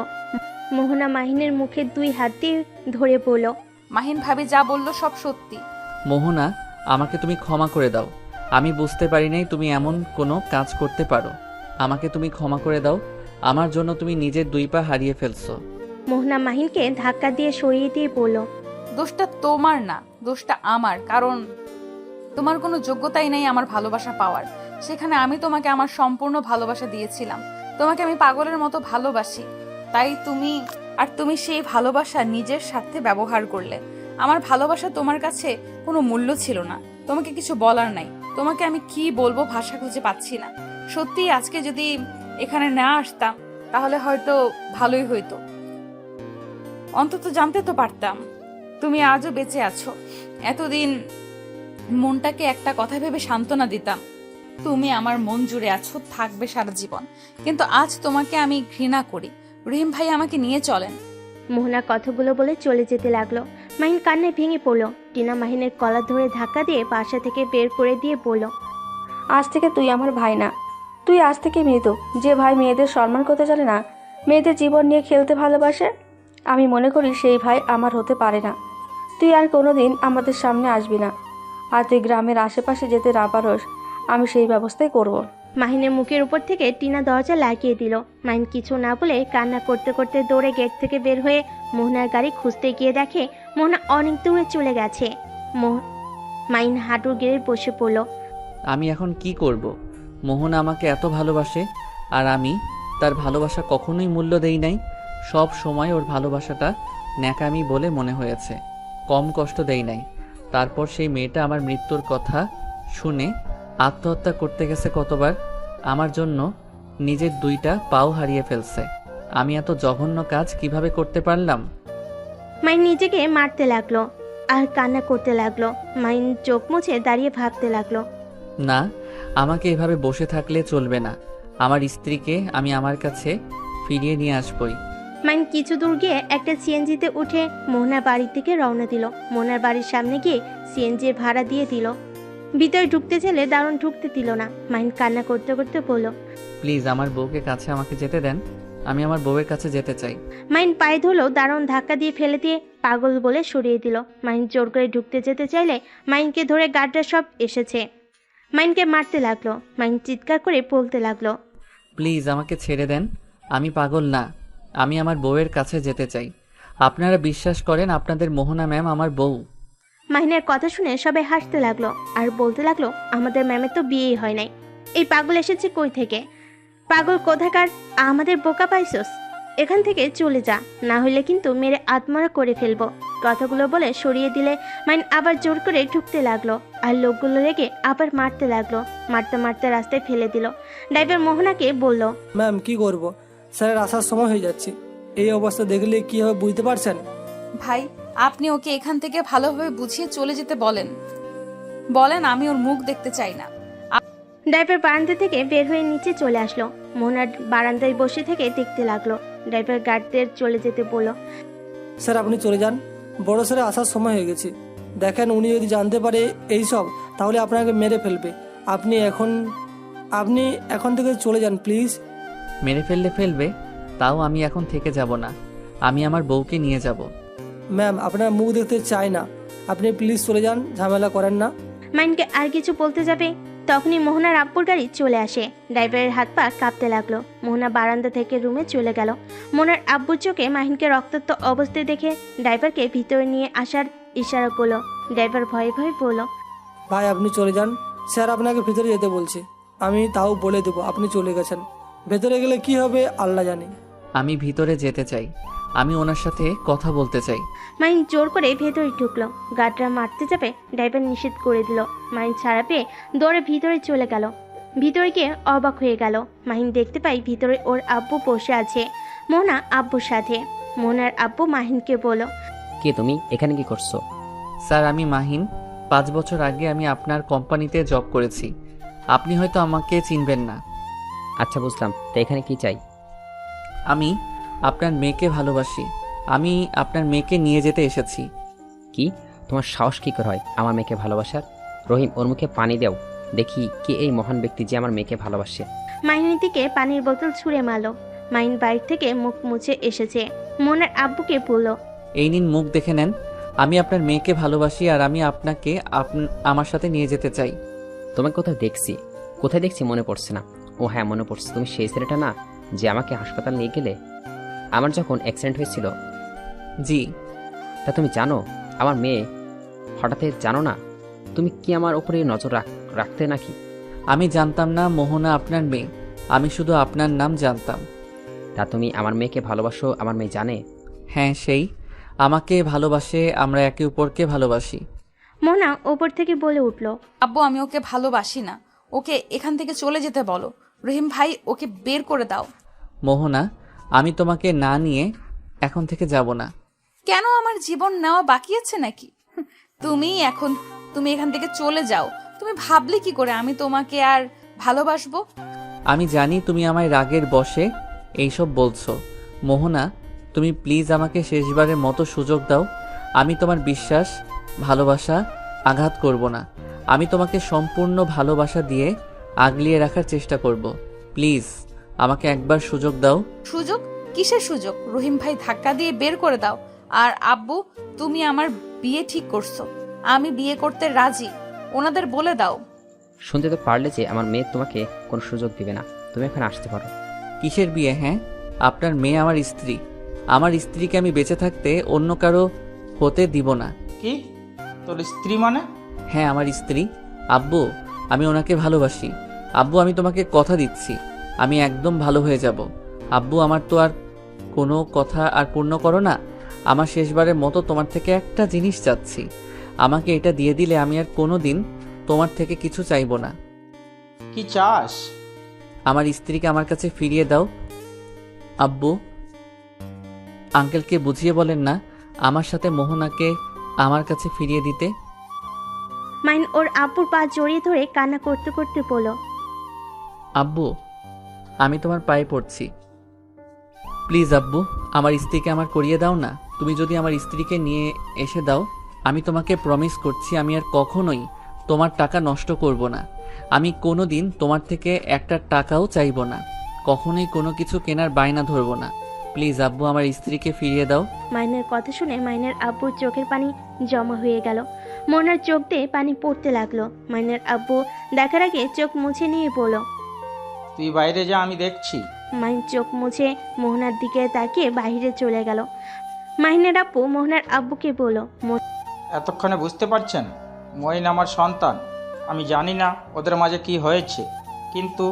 মোহনা মাহিনের মুখে 2 হাত দিয়ে ধরে বলল, মাহিন ভাবি যা বললো সব সত্যি। মোহনা, আমাকে তুমি ক্ষমা করে দাও। আমি বুঝতে পারি নাই তুমি এমন কোনো কাজ করতে পারো। আমাকে তুমি ক্ষমা করে দাও। আমার জন্য তুমি নিজের 2 পা হারিয়ে ফেলছো। মোহনা মাহিনকে ধাক্কা দিয়ে সরিয়ে দিয়ে বলল, দোষটা তোমার না, দোষটা আমার। কারণ তোমার কোনো যোগ্যতাই নেই আমার ভালোবাসা পাওয়ার। সেখানে আমি তোমাকে আমার সম্পূর্ণ ভালোবাসা দিয়েছিলাম। তোমাকে আমি পাগলের মতো ভালোবাসি, তাই তুমি সেই ভালোবাসা নিজের স্বার্থে ব্যবহার করলে। আমার ভালোবাসা তোমার কাছে কোনো মূল্য ছিল না। তোমাকে কিছু বলার নাই। তোমাকে আমি কি বলবো ভাষা খুঁজে পাচ্ছি না। সত্যি আজকে যদি এখানে না আসতাম তাহলে হয়তো ভালোই হইতো। অন্তত জানতে তো পারতাম তুমি আজও বেঁচে আছো। এতদিন মনটাকে একটা কথা ভেবে সান্ত্বনা দিতাম, তুমি আমার মন জুড়ে আছো, থাকবে সারা জীবন। কিন্তু আজ তোমাকে আমি ঘৃণা করি। রহিম ভাই আমাকে নিয়ে চলেন। মোহনা কথাগুলো বলে চলে যেতে লাগলো। মাহিন কান্নায় ভেঙে পড়লো। টিনা মাহিনের কলার ধরে ধাক্কা দিয়ে বাসা থেকে বের করে দিয়ে বলল, আজ থেকে তুই আমার ভাই না, তুই আজ থেকে মৃত। যে ভাই মেয়েদের সম্মান করতে জানে না, মেয়েদের জীবন নিয়ে খেলতে ভালোবাসে, আমি মনে করি সেই ভাই আমার হতে পারে না। তুই আর কোনোদিন আমাদের সামনে আসবি না। আর তুই গ্রামের আশেপাশে যেতে না পারোস, আমি সেই ব্যবস্থাই করব। মাহিনের মুখের উপর থেকে টিনা দরজা লাগিয়ে দিল। মাহিন কিছু না বলে কান্না করতে করতে দৌড়ে গেট থেকে বের হয়ে মোহনার গাড়ি খুঁজতে গিয়ে দেখে মোহনা অনেক দূরে চলে গেছে। মাহিন হাঁটুর গেড়ে বসে পড়ল। আমি এখন কি করব? মোহনা আমাকে এত ভালোবাসে, আর আমি তার ভালোবাসা কখনোই মূল্য দেই নাই। সব সময় ওর ভালোবাসাটা ন্যাকামি বলে মনে হয়েছে, কম কষ্ট দেই নাই। তারপর সেই মেয়েটা আমার মৃত্যুর কথা শুনে আত্মহত্যা করতে গেছে কতবার। আমার জন্য নিজের 2টা পাও হারিয়ে ফেলছে। আমি এত জঘন্য কাজ কিভাবে করতে পারলাম? মাহিন নিজেকে মারতে লাগলো আর কান্না করতে লাগলো। মাহিন চোখ মুছে দাঁড়িয়ে ভাবতে লাগলো, না, আমাকে এভাবে বসে থাকলে চলবে না। আমার স্ত্রীকে আমি আমার কাছে ফিরিয়ে নিয়ে আসবই। মাহিন কিছু দূর গিয়ে একটা সিএনজিতে উঠে মোহনার বাড়ির দিকে রওনা দিল। মোহনার বাড়ির সামনে গিয়ে সিএনজির ভাড়া দিয়ে দিল। ভিতরে ঢুকতে চাইলে দারুণ ঢুকতে দিল না। মাহিন কান্না করতে করতে বলল, প্লিজ আমার বউকে কাছে আমাকে যেতে দেন। আমি আমার বউয়ের কাছে যেতে চাই। মাহিন পায়ে ধরলো, দারুণ ধাক্কা দিয়ে ফেলে দিয়ে পাগল বলে সরিয়ে দিল। মাহিন জোর করে ঢুকতে যেতে চাইলে মাহিনকে ধরে গার্ডরা সব এসেছে। মাহিনকে মারতে লাগলো। মাহিন চিৎকার করে বলতে লাগলো, প্লিজ আমাকে ছেড়ে দেন। আমি পাগল না, আমি আমার বউয়ের কাছে যেতে চাই। আপনারা বিশ্বাস করেন আপনাদের মোহনা ম্যাম আমার বউ? মাহিনের কথা শুনে সবাই হাসতে লাগলো আর বলতে লাগলো, আমাদের ম্যামের তো বিয়েই হয় নাই, এই পাগল এসেছে কই থেকে? পাগল কোথাকার, আমাদের বোকা পাইছস? এখান থেকে চলে যা, না হলে কিন্তু মেরে আত্মরা করে ফেলবো। কথাগুলো বলে সরিয়ে দিলে মাইন আবার জোর করে ঢুকতে লাগলো আর লোকগুলো রেগে আবার মারতে লাগলো। মারতে মারতে রাস্তায় ফেলে দিল। ড্রাইভার মোহনাকে বলল, ম্যাম কি করব, স্যারের আসার সময় হয়ে যাচ্ছে। এই অবস্থা দেখলে কি হবে বুঝতে পারছেন? ভাই, আপনি ওকে এখান থেকে ভালোভাবে বুঝিয়ে চলে যেতে বলেন। বলেন আমি ওর মুখ দেখতে চাই না। ড্রাইভার বারান্দা থেকে বের হয়ে নিচে চলে আসলো। মোহনার বারান্দায় বসে থেকে দেখতে লাগলো। ড্রাইভার গার্ডদের চলে যেতে বলল। স্যার আপনি চলে যান, বড় স্যারের আসার সময় হয়ে গেছে। দেখেন উনি যদি জানতে পারে এই সব, তাহলে আপনাকে মেরে ফেলবে। আপনি এখন থেকে চলে যান প্লিজ। মেরে ফেলবে, তাও আমি এখন থেকে যাব না। আমি আমার বউকে নিয়ে যাব। ম্যাম আপনার মুখ দেখতে চাই না, আপনি প্লিজ চলে যান, ঝামেলা করেন না। মাইনকে আর কিছু বলতে যাবে তখনই মোহনার আব্বুর গাড়ি চলে আসে। ড্রাইভারের হাত পা কাঁপতে লাগলো। মোহনা বারান্দা থেকে রুমে চলে গেল। মোহনার আব্বুর চোখে মাহিনকে রক্তাক্ত অবস্থায় দেখে ড্রাইভারকে ভিতরে নিয়ে আসার ইশারা করলো। ড্রাইভার ভয়ে ভয়ে বলল, ভাই আপনি চলে যান, স্যার আপনাকে ভিতরে যেতে বলছে। আমি তাও বলে দেবো আপনি চলে গেছেন। ভেতরে গেলে কি হবে আল্লাহ জানে। আমি ভিতরে যেতে চাই, আমি ওনার সাথে কথা বলতে চাই। মাইন জোর করে ভেতরে ঢুকলো। গার্ডরা মারতে যাবে, ড্রাইভার নিষেধ করে দিল। মাইন ছাড়া পেয়ে দৌড়ে ভিতরে চলে গেল। ভিতরে গিয়ে অবাক হয়ে গেল। মাহিন দেখতে পাই ভিতরে ওর আব্বু বসে আছে মোহনা আব্বুর সাথে। মোহনার আব্বু মাহিনকে বলল, কে তুমি? এখানে কি করছো? স্যার আমি মাহিন, 5 বছর আগে আমি আপনার কোম্পানিতে জব করেছি। আপনি হয়তো আমাকে চিনবেন না। আচ্ছা বুঝলাম, তা এখানে কি চাই? আমি আপনার মেয়েকে ভালোবাসি। আমি আপনার মেয়েকে নিয়ে যেতে এসেছি। কি তোমার সাহস কি করে হয় আমার মেয়েকে ভালোবাসার? রহিম, ওর মুখে পানি দাও, দেখি কে এই মহান ব্যক্তি যে আমার মেয়েকে ভালোবাসে। মাহিনের দিকে পানির বোতল ছুঁড়ে মারল। মাহিন বাইরে থেকে মুখ মুছে এসেছে। মোহনার আব্বুকে বলল, এই নিন মুখ দেখে নেন। আমি আপনার মেয়েকে ভালোবাসি আর আমি আপনাকে আমার সাথে নিয়ে যেতে চাই। তোমাকে কোথায় দেখছি মনে পড়ছে না। ও হ্যাঁ মনে পড়ছে, তুমি সেই ছেলেটা না যে আমাকে হাসপাতাল নিয়ে গেলে আমার যখন অ্যাক্সিডেন্ট হয়েছিল? জি। তা তুমি জানো আমার মেয়ে হঠাৎ জানো না? তুমি কি আমার উপরে নজর রাখতে নাকি? আমি জানতাম না মোহনা আপনার মেয়ে, আমি শুধু আপনার নাম জানতাম। তা তুমি আমার মেয়েকে ভালোবাসো, আমার মেয়ে জানে? হ্যাঁ, সেই আমাকে ভালোবাসে, আমরা একে অপরকে ভালোবাসি। মোহনা ওপর থেকে বলে উঠল, আব্বু আমি ওকে ভালোবাসি না, ওকে এখান থেকে চলে যেতে বলো। রহিম ভাই ওকে বের করে দাও। মোহনা, আমি তোমাকে না নিয়ে এখন থেকে যাব না। কেন, আমার জীবন নেওয়া বাকি আছে নাকি? তুমি এখান থেকে চলে যাও। তুমি ভাবলে কি করে আমি তোমাকে আর ভালোবাসবো? আমি জানি তুমি আমায় রাগের বশে এইসব বলছো। মোহনা, তুমি প্লিজ আমাকে শেষবারের মতো সুযোগ দাও। আমি তোমার বিশ্বাস, ভালোবাসা আঘাত করব না। আমি তোমাকে সম্পূর্ণ ভালোবাসা দিয়ে আগলিয়ে রাখার চেষ্টা করব। প্লিজ আমাকে একবার সুযোগ দাও। সুযোগ? কিসের সুযোগ? রহিম ভাই ধাক্কা দিয়ে বের করে দাও। আর আব্বু, তুমি আমার বিয়ে ঠিক করছো, আমি বিয়ে করতে রাজি, ওনাদের বলে দাও। শুনতে তো পারলে যে আমার মেয়ে তোমাকে কোনো সুযোগ দিবে না। তুমি এখানে আসতে পারো। কিসের বিয়ে? হ্যাঁ, আপনার মেয়ে আমার স্ত্রী। আমার স্ত্রীকে আমি বেঁচে থাকতে অন্য কারো হতে দিব না। কি তোর স্ত্রী মানে? হ্যাঁ, আমার স্ত্রী। আব্বু, আমি ওনাকে ভালোবাসি। আব্বু, আমি তোমাকে কথা দিচ্ছি আমি একদম ভালো হয়ে যাব। আব্বু, আমার তো আর কোনো কথা আর পূর্ণ করো না। আমার শেষবারের মতো তোমার থেকে একটা জিনিস চাচ্ছি। আমাকে এটা দিয়ে দিলে আমি আর কোনো দিন তোমার থেকে কিছু চাইবো না। কি চাস? আমার স্ত্রীকে আমার কাছে ফিরিয়ে দাও। আব্বু, আঙ্কেলকে বুঝিয়ে বলেন না আমার সাথে মোহনাকে আমার কাছে ফিরিয়ে দিতে। মাইন ওর আব্বুর পা জড়িয়ে ধরে কান্না করতে করতে বলল, আব্বু, আমি তোমার পায়ে পড়ছি, প্লিজ আব্বু, আমার স্ত্রীকে আমার করিয়ে দাও না। তুমি যদি আমার স্ত্রীকে নিয়ে এসে দাও, আমি তোমাকে প্রমিস করছি আমি আর কখনোই তোমার টাকা নষ্ট করব না। আমি কোনো দিন তোমার থেকে একটা টাকাও চাইব না। কখনোই কোনো কিছু কেনার বায়না ধরব না। প্লিজ আব্বু, আমার স্ত্রীকে ফিরিয়ে দাও। মাইনের কথা শুনে মাইনের আব্বুর চোখের পানি জমা হয়ে গেল। মোহনার চোখ দিয়ে পানি পড়তে লাগলো। মাইনের আব্বু দেখার আগে চোখ মুছে নিয়ে বলল, তুই বাইরে যা, আমি দেখছি। মাইন চোখ মুছে মোহনার দিকে তাকিয়ে বাইরে চলে গেল। মাহিনের আব্বু মোহনার আব্বুকে বলল, এতক্ষণে বুঝতে পারছেন মইন আমার সন্তান। আমি জানি না ওদের মাঝে কি হয়েছে, কিন্তু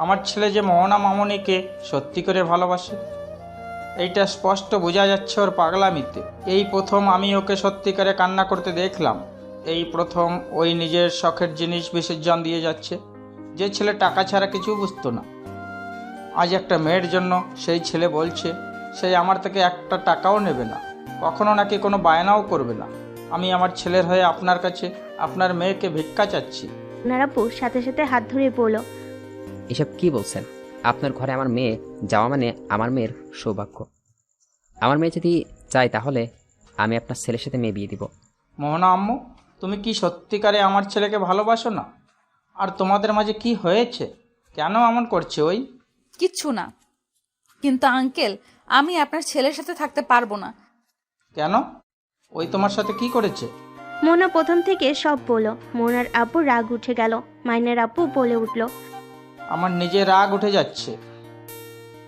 আমার ছেলে যে মোহনা মামনিকে সত্যি করে ভালোবাসে এইটা স্পষ্ট বোঝা যাচ্ছে ওর পাগলামিতে। এই প্রথম আমি ওকে সত্যিকারে কান্না করতে দেখলাম। এই প্রথম ওই নিজের শখের জিনিস বিসর্জন দিয়ে যাচ্ছে। যে ছেলে টাকা ছাড়া কিছু বুঝতো না, আজ একটা মেয়ের জন্য সেই ছেলে বলছে সেই আমার থেকে একটা টাকাও নেবে না, কখনো নাকি কোনো বায়নাও করবে না। আমি আমার ছেলের হয়ে আপনার কাছে আপনার মেয়েকে ভিক্ষা চাচ্ছি। মোহনার আব্বু সাথে সাথে হাত ধরে বলল, এসব কি বলছেন? আপনার ঘরে আমার মেয়ে যাওয়া মানে আমার মেয়ের সৌভাগ্য। আমার মেয়ে যদি চায় তাহলে আমি আপনার ছেলের সাথে মেয়ে বিয়ে দিব। মোহনা আম্মু, তুমি কি সত্যিকারে আমার ছেলেকে ভালোবাসো না? আর তোমাদের মাঝে কি হয়েছে? কেন এমন করছে ওই? কিচ্ছু না, কিন্তু আঙ্কেল আমি আপনার ছেলের সাথে থাকতে পারবো না। কেন? ওই তোমার সাথে কি করেছে? মোহনা প্রথম থেকে সব বলল। মোহনার আব্বু রাগ উঠে গেল। মাইনের আব্বু বলে উঠল, আমার নিজের রাগ উঠে যাচ্ছে,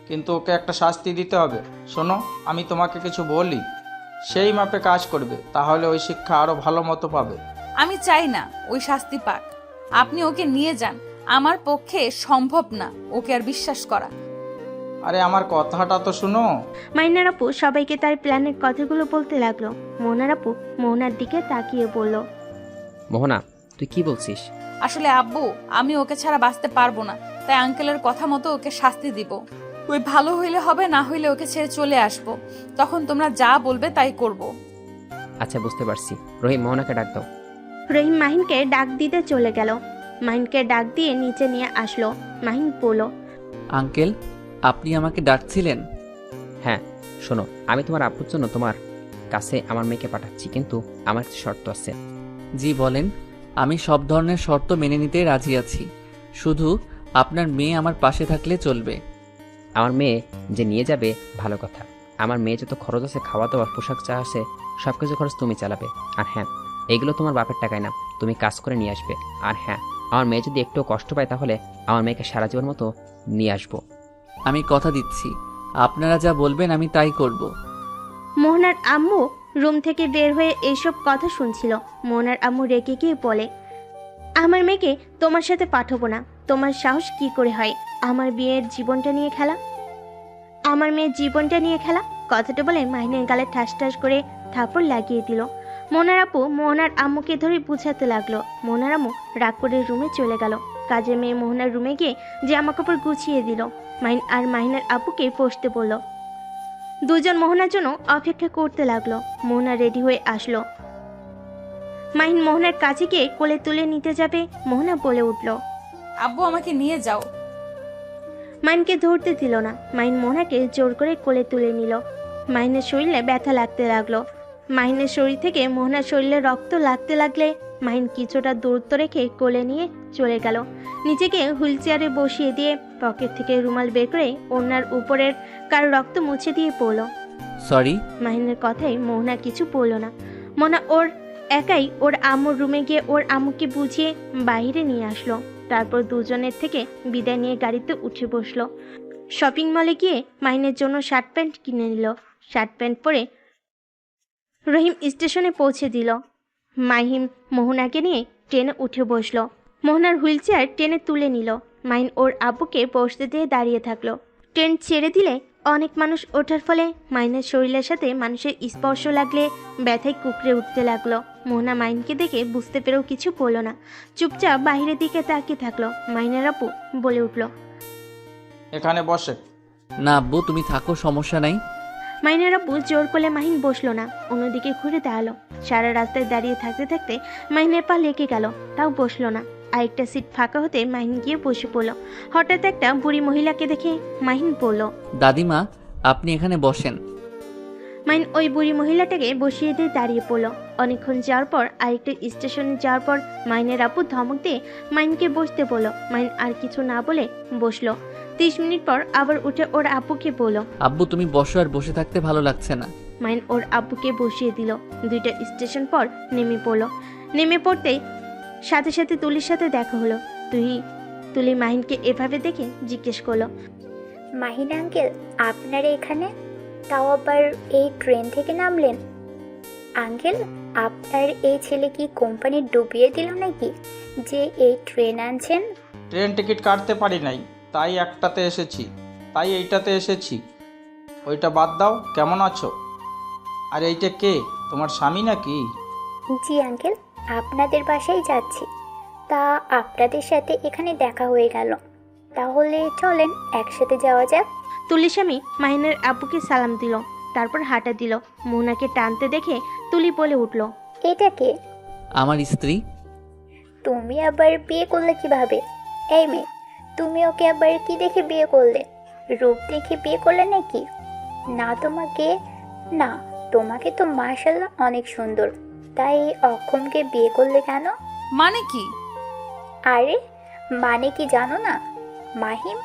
কিন্তু ওকে একটা শাস্তি দিতে হবে। শোনো, আমি তোমাকে কিছু বলি, সেই মাপে কাজ করবে, তাহলে ওই শিক্ষা আরও ভালো মতো পাবে। আমি চাই না ওই শাস্তি পাক, আপনি ওকে নিয়ে যান। আমার পক্ষে সম্ভব না ওকে আর বিশ্বাস করা। আরে আমার কথাটা তো শুনো। মাইনার আপু সবাইকে তার প্ল্যানের কথাগুলো বলতে লাগলো। মোহনার আপু মোহনার দিকে তাকিয়ে বলল, মোহনা, তুই কি বলছিস? আসলে আব্বু, আমি ওকে ছাড়া বাঁচতে পারবো না, তাই আঙ্কেলের কথা মতো ওকে শাস্তি দিব। ওই ভালো হইলে হবে, না হইলে ওকে ছেড়ে চলে আসবো। তখন তোমরা যা বলবে তাই করব। আচ্ছা, বুঝতে পারছি। রহিম, মোহনাকে ডাক দাও। রহিম মাহিনকে ডাক দিতে চলে গেল। মাহিনকে ডাক দিয়ে নিচে নিয়ে আসলো। মাহিন বলল, আঙ্কেল, আপনি আমাকে ডাকছিলেন? হ্যাঁ, শোনো, আমি তোমার আব্বুর জন্য তোমার কাছে আমার মেয়েকে পাঠাচ্ছি, কিন্তু আমার একটা শর্ত আছে। জি বলেন। আমি সব ধরনের শর্ত মেনে নিতে রাজি আছি, শুধু আপনার মেয়ে আমার পাশে থাকলে চলবে। আমার মেয়ে যে নিয়ে যাবে ভালো কথা। আমার মেয়ে যত খরচ আছে, খাওয়া দাওয়া, পোশাক চা আছে, সব কিছু খরচ তুমি চালাবে। আর হ্যাঁ, এগুলো তোমার বাপের টাকায় না, তুমি কাজ করে নিয়ে আসবে। আর হ্যাঁ, আমার মেয়ে যদি একটু কষ্ট পায় তাহলে আমার মেয়েকে সারা জীবন মতো নিয়ে আসবো। আমি কথা দিচ্ছি, আপনারা যা বলবেন আমি তাই করব। মোহনার আম্মু রুম থেকে বের হয়ে এইসব কথা শুনছিল। মোহনার আম্মু রেগে গিয়ে বলে, আমার মেয়েকে তোমার সাথে পাঠাবো না। তোমার সাহস কি করে হয় আমার মেয়ের জীবনটা নিয়ে খেলা? আমার মেয়ের জীবনটা নিয়ে খেলা? কথাটা বলে মাহিনের গালে ঠাস ঠাস করে থাপড় লাগিয়ে দিল। মোহনার আপু মোহনার আম্মুকে ধরে বুঝাতে লাগলো। মোহনার আম্মু রাগ করে রুমে চলে গেল। কাজের মেয়ে মোহনার রুমে গিয়ে জামা কাপড় গুছিয়ে দিল। মাহিন আর মাহিনের আপুকে বসতে বলল। দুজন মোহনার জন্য অপেক্ষা করতে লাগলো। মোহনা রেডি হয়ে আসলো। মাহিন মোহনার কাছে গিয়ে কোলে তুলে নিতে যাবে, মোহনা বলে উঠল, আব্বু আমাকে নিয়ে যাও। মাহিনকে ধরতে দিল না। মাহিন মোহনাকে জোর করে কোলে তুলে নিল। মাহিনের শরীরে ব্যথা লাগতে লাগলো। মাহিনের শরীর থেকে মোহনার শরীরে রক্ত লাগতে লাগলে মাহিন কিছুটা দূরত্ব রেখে কোলে নিয়ে চলে গেল। নিজেকে হুইল চেয়ারে বসিয়ে দিয়ে পকেট থেকে রুমাল বের করে ওনার উপরের কার রক্ত মুছে দিয়ে পড়ল। সরি। মাহিনের কথাই মোহনা কিছু বলল না। মোহনা ওর একাই ওর আম্মুর রুমে গিয়ে ওর আম্মুকে বুঝিয়ে বাইরে নিয়ে আসলো। তারপর দুজনের থেকে বিদায় নিয়ে গাড়িতে উঠে বসলো। শপিং মলে গিয়ে মাহিনের জন্য শার্ট প্যান্ট কিনে নিল। শার্ট প্যান্ট পরে রহিম স্টেশনে পৌঁছে দিল। মাহিম মোহনাকে নিয়ে ট্রেনে উঠে বসলো। মোহনার হুইল চেয়ার ট্রেনে তুলে নিল। মাহিন ওর আব্বুকে বসতে দিয়ে দাঁড়িয়ে থাকলো। ট্রেন ছেড়ে দিলে অনেক মানুষ ওঠার ফলে মাহিনের শরীরের সাথে মানুষের স্পর্শ লাগলে ব্যথায় কুকড়ে উঠতে লাগলো। মোহনা মাহিনকে দেখে বুঝতে পেরেও কিছু বলল না, চুপচাপ বাইরের দিকে তাকিয়ে থাকলো। মাহিনের আব্বু বলে উঠল, এখানে বসে। না আব্বু, তুমি থাকো, সমস্যা নাই। মাহিনের আব্বু জোর করলে মাহিন বসলো না, অন্যদিকে ঘুরে দাঁড়ালো। সারা রাস্তায় দাঁড়িয়ে থাকতে থাকতে মাহিনের পা লেগে গেল, তাও বসলো না। আরেকটা সিট ফাঁকা হতে মাহিন গিয়ে বসে পড়লো। হঠাৎ একটা বুড়ি মহিলাকে দেখে মাহিন বলল, দাদিমা, আপনি এখানে বসেন। মাহিন ওই বুড়ি মহিলাটাকে বসিয়ে দিয়ে দাঁড়িয়ে পড়লো। অনেকক্ষণ যাওয়ার পর আরেকটা স্টেশনে যাওয়ার পর মাহিনের আপু ধমক দিয়ে মাহিনকে বসতে বলল। মাহিন আর কিছু না বলে বসলো। 30 মিনিট পর আবার উঠে ওর আপুকে বলল, আব্বু তুমি বসো, আর বসে থাকতে ভালো লাগছে না। মাহিন ওর আব্বুকে বসিয়ে দিল। 2টা স্টেশন পর নেমে পড়লো। নেমে পড়তেই সাথে সাথে তুলির সাথে দেখা হলো। তুলি মাহিনকে এভাবে দেখে জিজ্ঞেস করলো, মাহিন আঙ্কেল, আপনারা এখানে? তাও আবার এই ট্রেন থেকে নামলেন? আঙ্কেল, আপনার এই ছেলে কি কোম্পানি ডুবিয়ে দিল নাকি যে এই ট্রেন আনছেন? ট্রেন টিকিট কাটতে পারি নাই, তাই এইটাতে এসেছি। ওইটা বাদ দাও, কেমন আছো? আর এইটা কে, তোমার স্বামী নাকি? জি আঙ্কেল, আপনাদের বাসায় যাচ্ছি। তা আপনাদের সাথে এখানে দেখা হয়ে গেল, তাহলে চলেন একসাথে যাওয়া যাক। তুলির স্বামী মাহিনের আব্বুকে সালাম দিল, তারপর হাঁটা দিল। মোহনাকে টানতে দেখে তুলি বলে উঠল, এটা কে? আমার স্ত্রী। তুমি আবার বিয়ে করলে কিভাবে? এই মেয়ে, তুমি ওকে আবার কি দেখে বিয়ে করলে? রূপ দেখে বিয়ে করলে নাকি? না তোমাকে তো মাশাআল্লাহ অনেক সুন্দর, তাই অক্ষমকে বিয়ে করলে কেন? মানে কি? আরে মানে কি জানো না? মাহিম,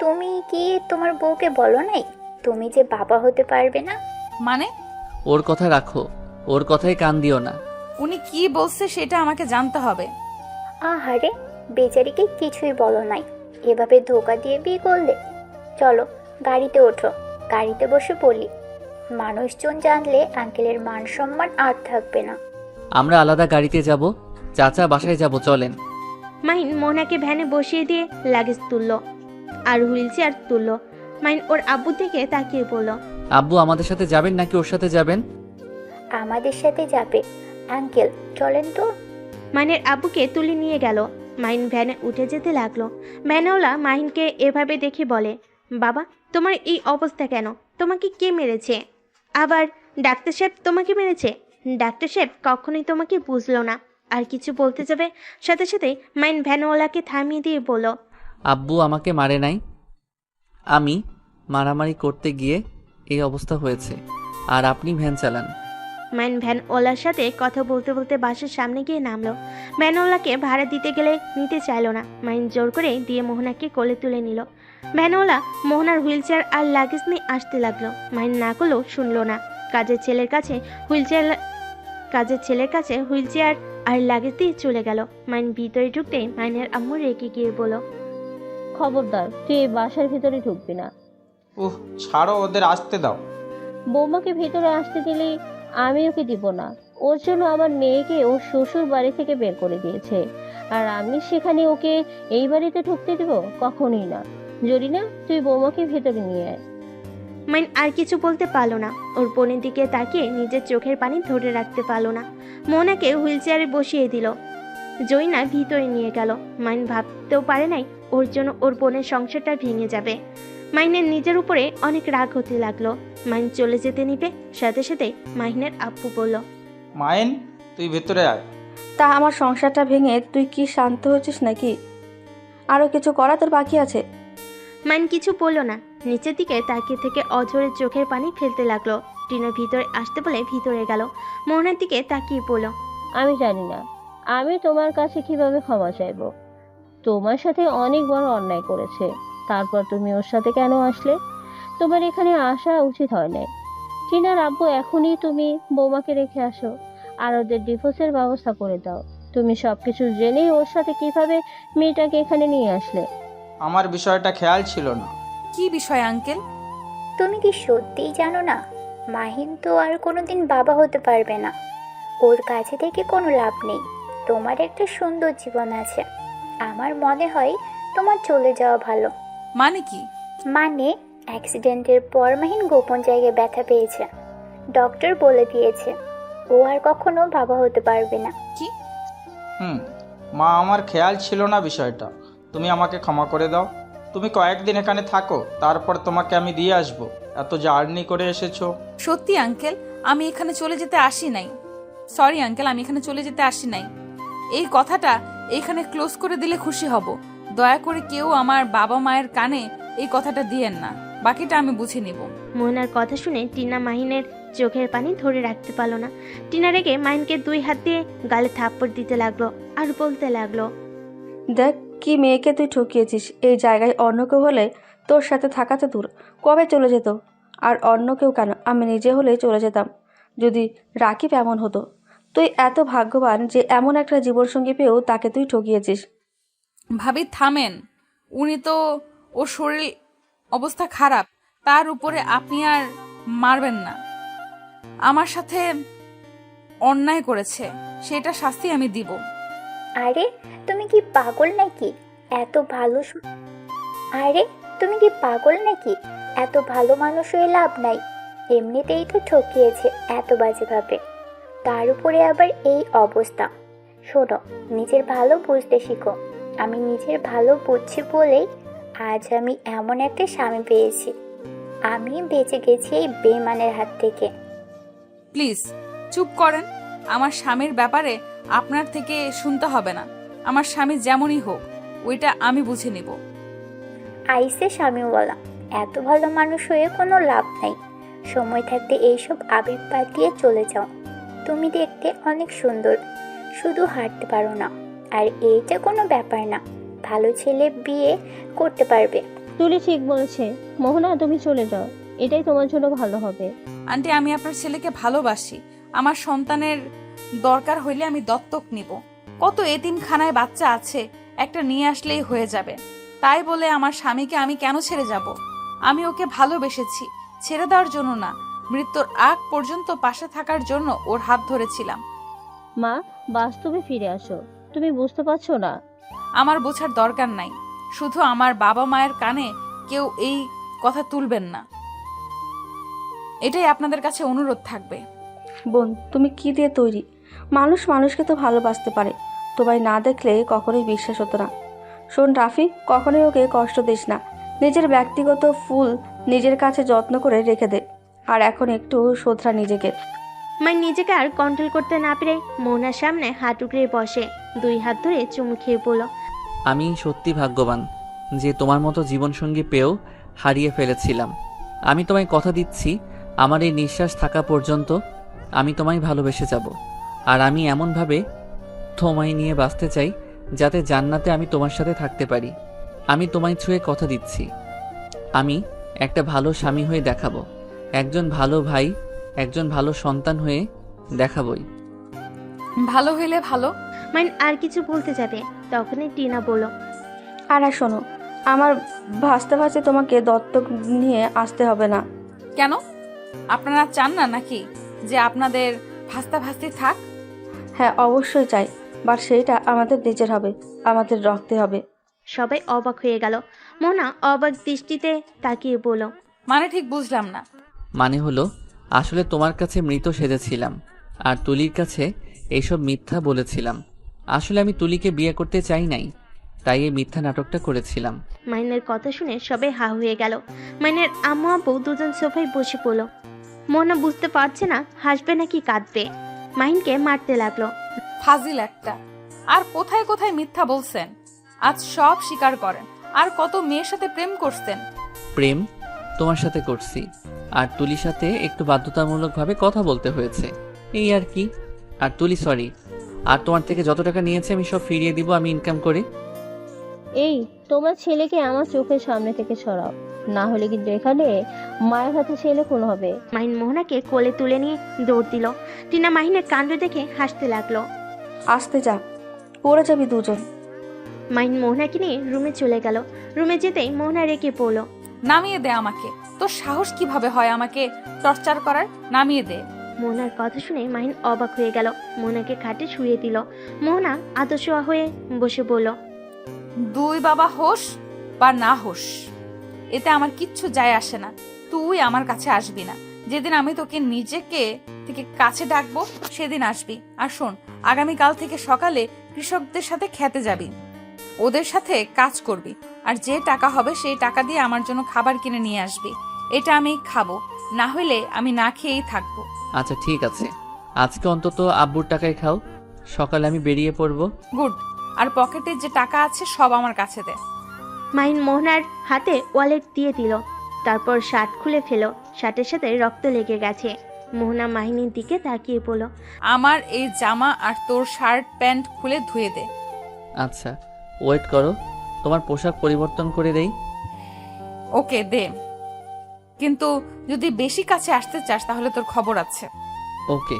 তুমি কি তোমার বউকে বলো নাই তুমি যে বাবা হতে পারবে না? মানে? ওর কথা রাখো, ওর কথায় কান দিও না। উনি কি বলছে সেটা আমাকে জানতে হবে। আহারে, বেচারিকে কিছুই বলো নাই, এভাবে ধোকা দিয়ে বিয়ে করলে। চলো গাড়িতে ওঠো, গাড়িতে বসে বলি। মানুষজন জানলে আঙ্কেলের মান সম্মান আর থাকবে না। আমরা আলাদা গাড়িতে যাব, চাচা বাসায় যাব, চলেন। মাহিন মোহনাকে ভ্যানে বসিয়ে দিয়ে লাগেজ তুললো আর হুইল চেয়ার তুললো। মাহিন ওর আব্বু থেকে তাকিয়ে বলল, আব্বু আমাদের সাথে যাবেন নাকি ওর সাথে যাবেন? আমাদের সাথে যাবে আঙ্কেল, চলেন তো। মাহিনের আব্বুকে তুলে নিয়ে গেল। মাহিন ভ্যানে উঠে যেতে লাগলো। ভ্যানওয়ালা মাহিনকে এভাবে দেখে বলে, বাবা তোমার এই অবস্থা কেন? তোমাকে কে মেরেছে? আবার ডাক্তার সাহেব তোমাকে মেরেছে? ডাক্তার সাহেব কখনোই তোমাকে বুঝলো না। আর কিছু বলতে যাবে, সাথে সাথে মাহিন ভ্যানওয়ালাকে থামিয়ে দিয়ে বলল, আব্বু আমাকে মারে নাই, আমি মারামারি করতে গিয়ে এই অবস্থা হয়েছে, আর আপনি ভ্যান চালান। মাইন ভ্যানওয়ালার সাথে কথা বলতে বলতে বাসের সামনে গিয়ে নামলো। ভ্যানওয়ালাকে ভাড়া দিতে গেলে নিতে চাইলো না। মাইন জোর করে দিয়ে মোহনাকে কোলে তুলে নিল। ভ্যানওয়ালা মোহনার হুইল চেয়ার আর লাগেজ নিয়ে আসতে লাগলো। মাইন না করলেও শুনলো না। কাজের ছেলের কাছে হুইল চেয়ার আর লাগেজ দিয়ে চলে গেল। মাইন ভিতরে ঢুকতেই মাইনের আম্মু রেগে গিয়ে বলল, খবরদার, তুই এই বাসার ভিতরে ঢুকবি না। ছাড়ো, ওদের আসতে দাও। বৌমাকে ভিতরে আসতে দিলেই আমি ওকে দিব না। ওর জন্য আমার মেয়েকে ওর শ্বশুর বাড়ি থেকে বের করে দিয়েছে, আর আমি সেখানে ওকে এই বাড়িতে ঢুকতে দিব? কখনোই না। জরিনা, তুই বৌমাকে ভেতরে নিয়ে আয়। মাইন আর কিছু বলতে পারলো না। ওর বোনের দিকে তাকিয়ে নিজের চোখের পানি ধরে রাখতে পারলো না। মোহনাকে হুইল চেয়ারে বসিয়ে দিল। জয়না ভিতরে নিয়ে গেল। মাইন ভাবতেও পারে নাই ওর জন্য ওর বোনের সংসারটা ভেঙে যাবে। মাইনের নিজের উপরে অনেক রাগ হতে লাগলো। মাইন চলে যেতে নিবে, সাথে সাথে মাহিনের আব্বু বলল, মাইন, তুই ভেতরে আয়। তা আমার সংসারটা ভেঙে তুই কি শান্ত হয়েছিস নাকি? আরও কিছু করা তোর বাকি আছে? মাইন কিছু বলল না। নিচের দিকে তাকিয়ে থেকে অঝরে চোখের পানি ফেলতে লাগলো। টিনা ভিতরে আসতে বলে ভিতরে গেল। মোহনার দিকে তাকিয়ে বলল, আমি জানি না আমি তোমার কাছে কিভাবে ক্ষমা চাইবো। তোমার সাথে অনেক বড় অন্যায় করেছে, তারপর তুমি ওর সাথে কেন আসলে? তোমার এখানে আসা উচিত হয় না। টিনার আব্বু, এখনই তুমি বৌমাকে রেখে আসো আর ওদের ডিভোর্সের ব্যবস্থা করে দাও। তুমি সবকিছু জেনেই ওর সাথে কিভাবে মেয়েটাকে এখানে নিয়ে আসলে? আমার বিষয়টা খেয়াল ছিল না। কি বিষয় আঙ্কেল? তুমি কি সত্যিই জানো না? মাহিম তো আর কোনোদিন বাবা হতে পারবে না। ওর কাছে থেকে কোনো লাভ নেই। তোমার একটা সুন্দর জীবন আছে। আমার মনে হয় তোমার চলে যাওয়া ভালো। মানে কি? মানে অ্যাক্সিডেন্টের পর মাহিন গোপন জায়গায় ব্যথা পেয়েছে। ডক্টর বলে দিয়েছে ও আর কখনো বাবা হতে পারবে না। কি? মা, আমার খেয়াল ছিল না বিষয়টা। তুমি আমাকে ক্ষমা করে দাও। তুমি কয়েকদিন এখানে থাকো, তারপর তোমাকে আমি দিয়ে আসবো। এত জার্নি করে এসেছো। সত্যি আঙ্কেল, আমি এখানে চলে যেতে আসি নাই। সরি আঙ্কেল, আমি এখানে চলে যেতে আসি নাই। এই কথাটা এইখানে ক্লোজ করে দিলে খুশি হব। দয়া করে কেউ আমার বাবা মায়ের কানে এই কথাটা দিয়েন না, বাকিটা আমি বুঝে নিব। মোহনার কথা শুনে টিনা মাহিনের চোখের পানি ধরে রাখতে পারলো না। টিনা রেগে মাহিনকে 2 হাত দিয়ে গালে থাপ্পড় দিতে লাগলো আর বলতে লাগলো, দেখ কি মেয়েকে তুই ঠকিয়েছিস। এই জায়গায় অন্য কেউ হলে তোর সাথে থাকাতে দূর কবে চলে যেত। আর অন্য কেউ কেন, আমি নিজে হলেই চলে যেতাম যদি রাকিব এমন হতো। তুই এত ভাগ্যবান যে এমন একটা জীবনসঙ্গী পেয়েও তাকে তুই ঠকিয়েছিস। ভাবি থামেন, উনি তো, ওর শরীর অবস্থা খারাপ, তার উপরে আপনি আর মারবেন না। আমার সাথে অন্যায় করেছে, সেটা শাস্তি আমি দিব। আরে তুমি কি পাগল নাকি? এত ভালো স- আরে তুমি কি পাগল নাকি? এত ভালো মানুষ হয়ে লাভ নাই। এমনিতেই তো ঠকিয়েছে এত বাজেভাবে, তার উপরে আবার এই অবস্থা। শোনো, নিজের ভালো বুঝতে শিখো। আমি নিজের ভালো বুঝছি বলেই আজ আমি এমন একটা স্বামী পেয়েছি। আমি বেঁচে গেছি এই বেইমানের হাত থেকে। প্লিজ চুপ করেন। আমার স্বামীর ব্যাপারে আপনার থেকে শুনতে হবে না। আমার স্বামী যেমনই হোক, ওইটা আমি বুঝে নিব। আইসে স্বামীওয়ালা, এত ভালো মানুষ হয়ে কোনো লাভ নাই। সময় থাকতে এইসব আবেগ বাদ দিয়ে চলে যাও। তুমি দেখতে অনেক সুন্দর, শুধু হাঁটতে পারো না। আর এইটা কোনো ব্যাপার না, ভালো ছেলে বিয়ে করতে পারবে। তুলি ঠিক বলেছে। মোহনা, তুমি চলে যাও, এটাই তোমার জন্য ভালো হবে। আন্টি, আমি আপনার ছেলেকে ভালোবাসি। আমার সন্তানের দরকার হইলে আমি দত্তক নিব। কত এতিমখানায় বাচ্চা আছে, একটা নিয়ে আসলেই হয়ে যাবে। তাই বলে আমার স্বামীকে আমি কেন ছেড়ে যাব? আমি ওকে ভালোবেসেছি, ছেড়ে দেওয়ার জন্য না, মৃত্যুর আগ পর্যন্ত পাশে থাকার জন্য ওর হাত ধরেছিলাম। মা, বাস্তবে ফিরে আসো। তুমি বুঝতে পারছো না? আমার বোঝার দরকার নাই, শুধু আমার বাবা মায়ের কানে কেউ এই কথা তুলবেন না, এটাই আপনাদের কাছে অনুরোধ থাকবে। বোন, তুমি কি দিয়ে তৈরি? মানুষ মানুষকে তো ভালোবাসতে পারে, তোমায় না দেখলে কখনোই বিশ্বাস হতো না। শোন রাফি, কখনোই ওকে কষ্ট দিস না। নিজের ব্যক্তিগত ফুল নিজের কাছে যত্ন করে রেখে দে। আর এখন একটু শোধরা নিজেকে। মাইন নিজেকে আর কন্ট্রোল করতে না পেরে মোহনার সামনে হাত উগড়ে বসে, 2 হাত ধরে চুমু খেয়ে বলল, আমি সত্যি ভাগ্যবান যে তোমার মতো জীবনসঙ্গী পেয়েও হারিয়ে ফেলেছিলাম। আমি তোমায় কথা দিচ্ছি, আমার এই নিঃশ্বাস থাকা পর্যন্ত আমি তোমায় ভালোবেসে যাব। আর আমি এমনভাবে তোমায় নিয়ে বাঁচতে চাই যাতে জান্নাতে আমি তোমার সাথে থাকতে পারি। আমি তোমায় ছুঁয়ে কথা দিচ্ছি, আমি একটা ভালো স্বামী হয়ে দেখাবো, একজন ভালো ভাই, একজন ভালো সন্তান হয়ে দেখাবই। ভালো হইলে ভালো। মাইন আর কিছু বলতে যাবে, তখনই টিনা বলল, আর শোনো, আমার ভাসতে ভাসতে তোমাকে দত্তক নিয়ে আসতে হবে না। কেন? আপনারা চান না নাকি যে আপনাদের ভাস্তা ভাস্তি থাক? হ্যাঁ, অবশ্যই চাই, বাট সেইটা আমাদের নিজের হবে, আমাদের রক্তে হবে। সবাই অবাক হয়ে গেল। মোহনা অবাক দৃষ্টিতে তাকিয়ে বলল, মানে ঠিক বুঝলাম না। মানে হলো, আসলে তোমার কাছে মৃত সেজেছিলাম আর তুলির কাছে এইসব মিথ্যা বলেছিলাম। আসলে আমি তুলিকে বিয়ে করতে চাই নাই, তাই এই মিথ্যা নাটকটা করেছিলাম। মাইনের কথা শুনে সবাই হা হয়ে গেল। মাইনের আম্মু আব্বু দুজন সোফায় বসে পড়ল। মোহনা বুঝতে পারছে না হাসবে নাকি কাঁদবে। মাহিনকে মারতে লাগলো। ফাজিল একটা। আর কোথায় কোথায় মিথ্যা বলছেন, আজ সব স্বীকার করেন। আর কত মেয়ের সাথে প্রেম করছেন? প্রেম তোমার সাথে করছি, আর তুলির সাথে একটু বাধ্যতামূলকভাবে কথা বলতে হয়েছে, এই আর কি। আর তুলি সরি, আর তোমার থেকে যত টাকা নিয়েছে আমি সব ফিরিয়ে দিব আমি ইনকাম করে। এই, তোমার ছেলেকে আমার চোখের সামনে থেকে সরাও, না হলে কিন্তু এখানে মায়ের হাতে ছেলে খুন হবে। মাহিন মোহনাকে কোলে তুলে নিয়ে দৌড় দিল। টিনা মাহিনের কাণ্ড দেখে হাসতে লাগলো। আসতে যা, পড়ে যাবি দুজন। মাহিন মোহনাকে নিয়ে রুমে চলে গেল। রুমে যেতেই মোহনা রেগে পড়ল। নামিয়ে দে আমাকে। তোর সাহস কিভাবে হয় আমাকে টর্চার করার? নামিয়ে দে। মোহনার কথা শুনে মাহিন অবাক হয়ে গেল। মোহনাকে খাটে শুয়ে দিল। মোহনা আদর্শোয়া হয়ে বসে বলল, দুই বাবা হোস বা না হোস, এতে আমার কিচ্ছু যায় আসে না। তুই আমার কাছে আসবি না। যেদিন আমি তোকে নিজেকে থেকে কাছে ডাকবো সেদিন আসবি। আর শোন, আগামীকাল থেকে সকালে কৃষকদের সাথে খেতে যাবি, ওদের সাথে কাজ করবি। আর যে টাকা হবে সেই টাকা দিয়ে আমার জন্য খাবার কিনে নিয়ে আসবি। এটা আমি খাবো, না হলে আমি না খেয়েই থাকবো। আচ্ছা ঠিক আছে, আজকে অন্তত আব্বুর টাকায় খাও, সকালে আমি বেরিয়ে পড়বো। গুড। আর পকেটে যে টাকা আছে সব আমার কাছে দে। মাহিন মোহনার হাতে ওয়ালেট দিয়ে দিল। তারপর শার্ট খুলে ফেল। শার্টের সাথে রক্ত লেগে গেছে। মোহনা মাহিনীর দিকে তাকিয়ে বলল, আমার এই জামা আর তোর শার্ট প্যান্ট খুলে ধুয়ে দে। আচ্ছা ওয়েট করো, তোমার পোশাক পরিবর্তন করে দেই। ওকে দে, কিন্তু যদি বেশি কাছে আসতে চাস তাহলে তোর খবর আছে। ওকে,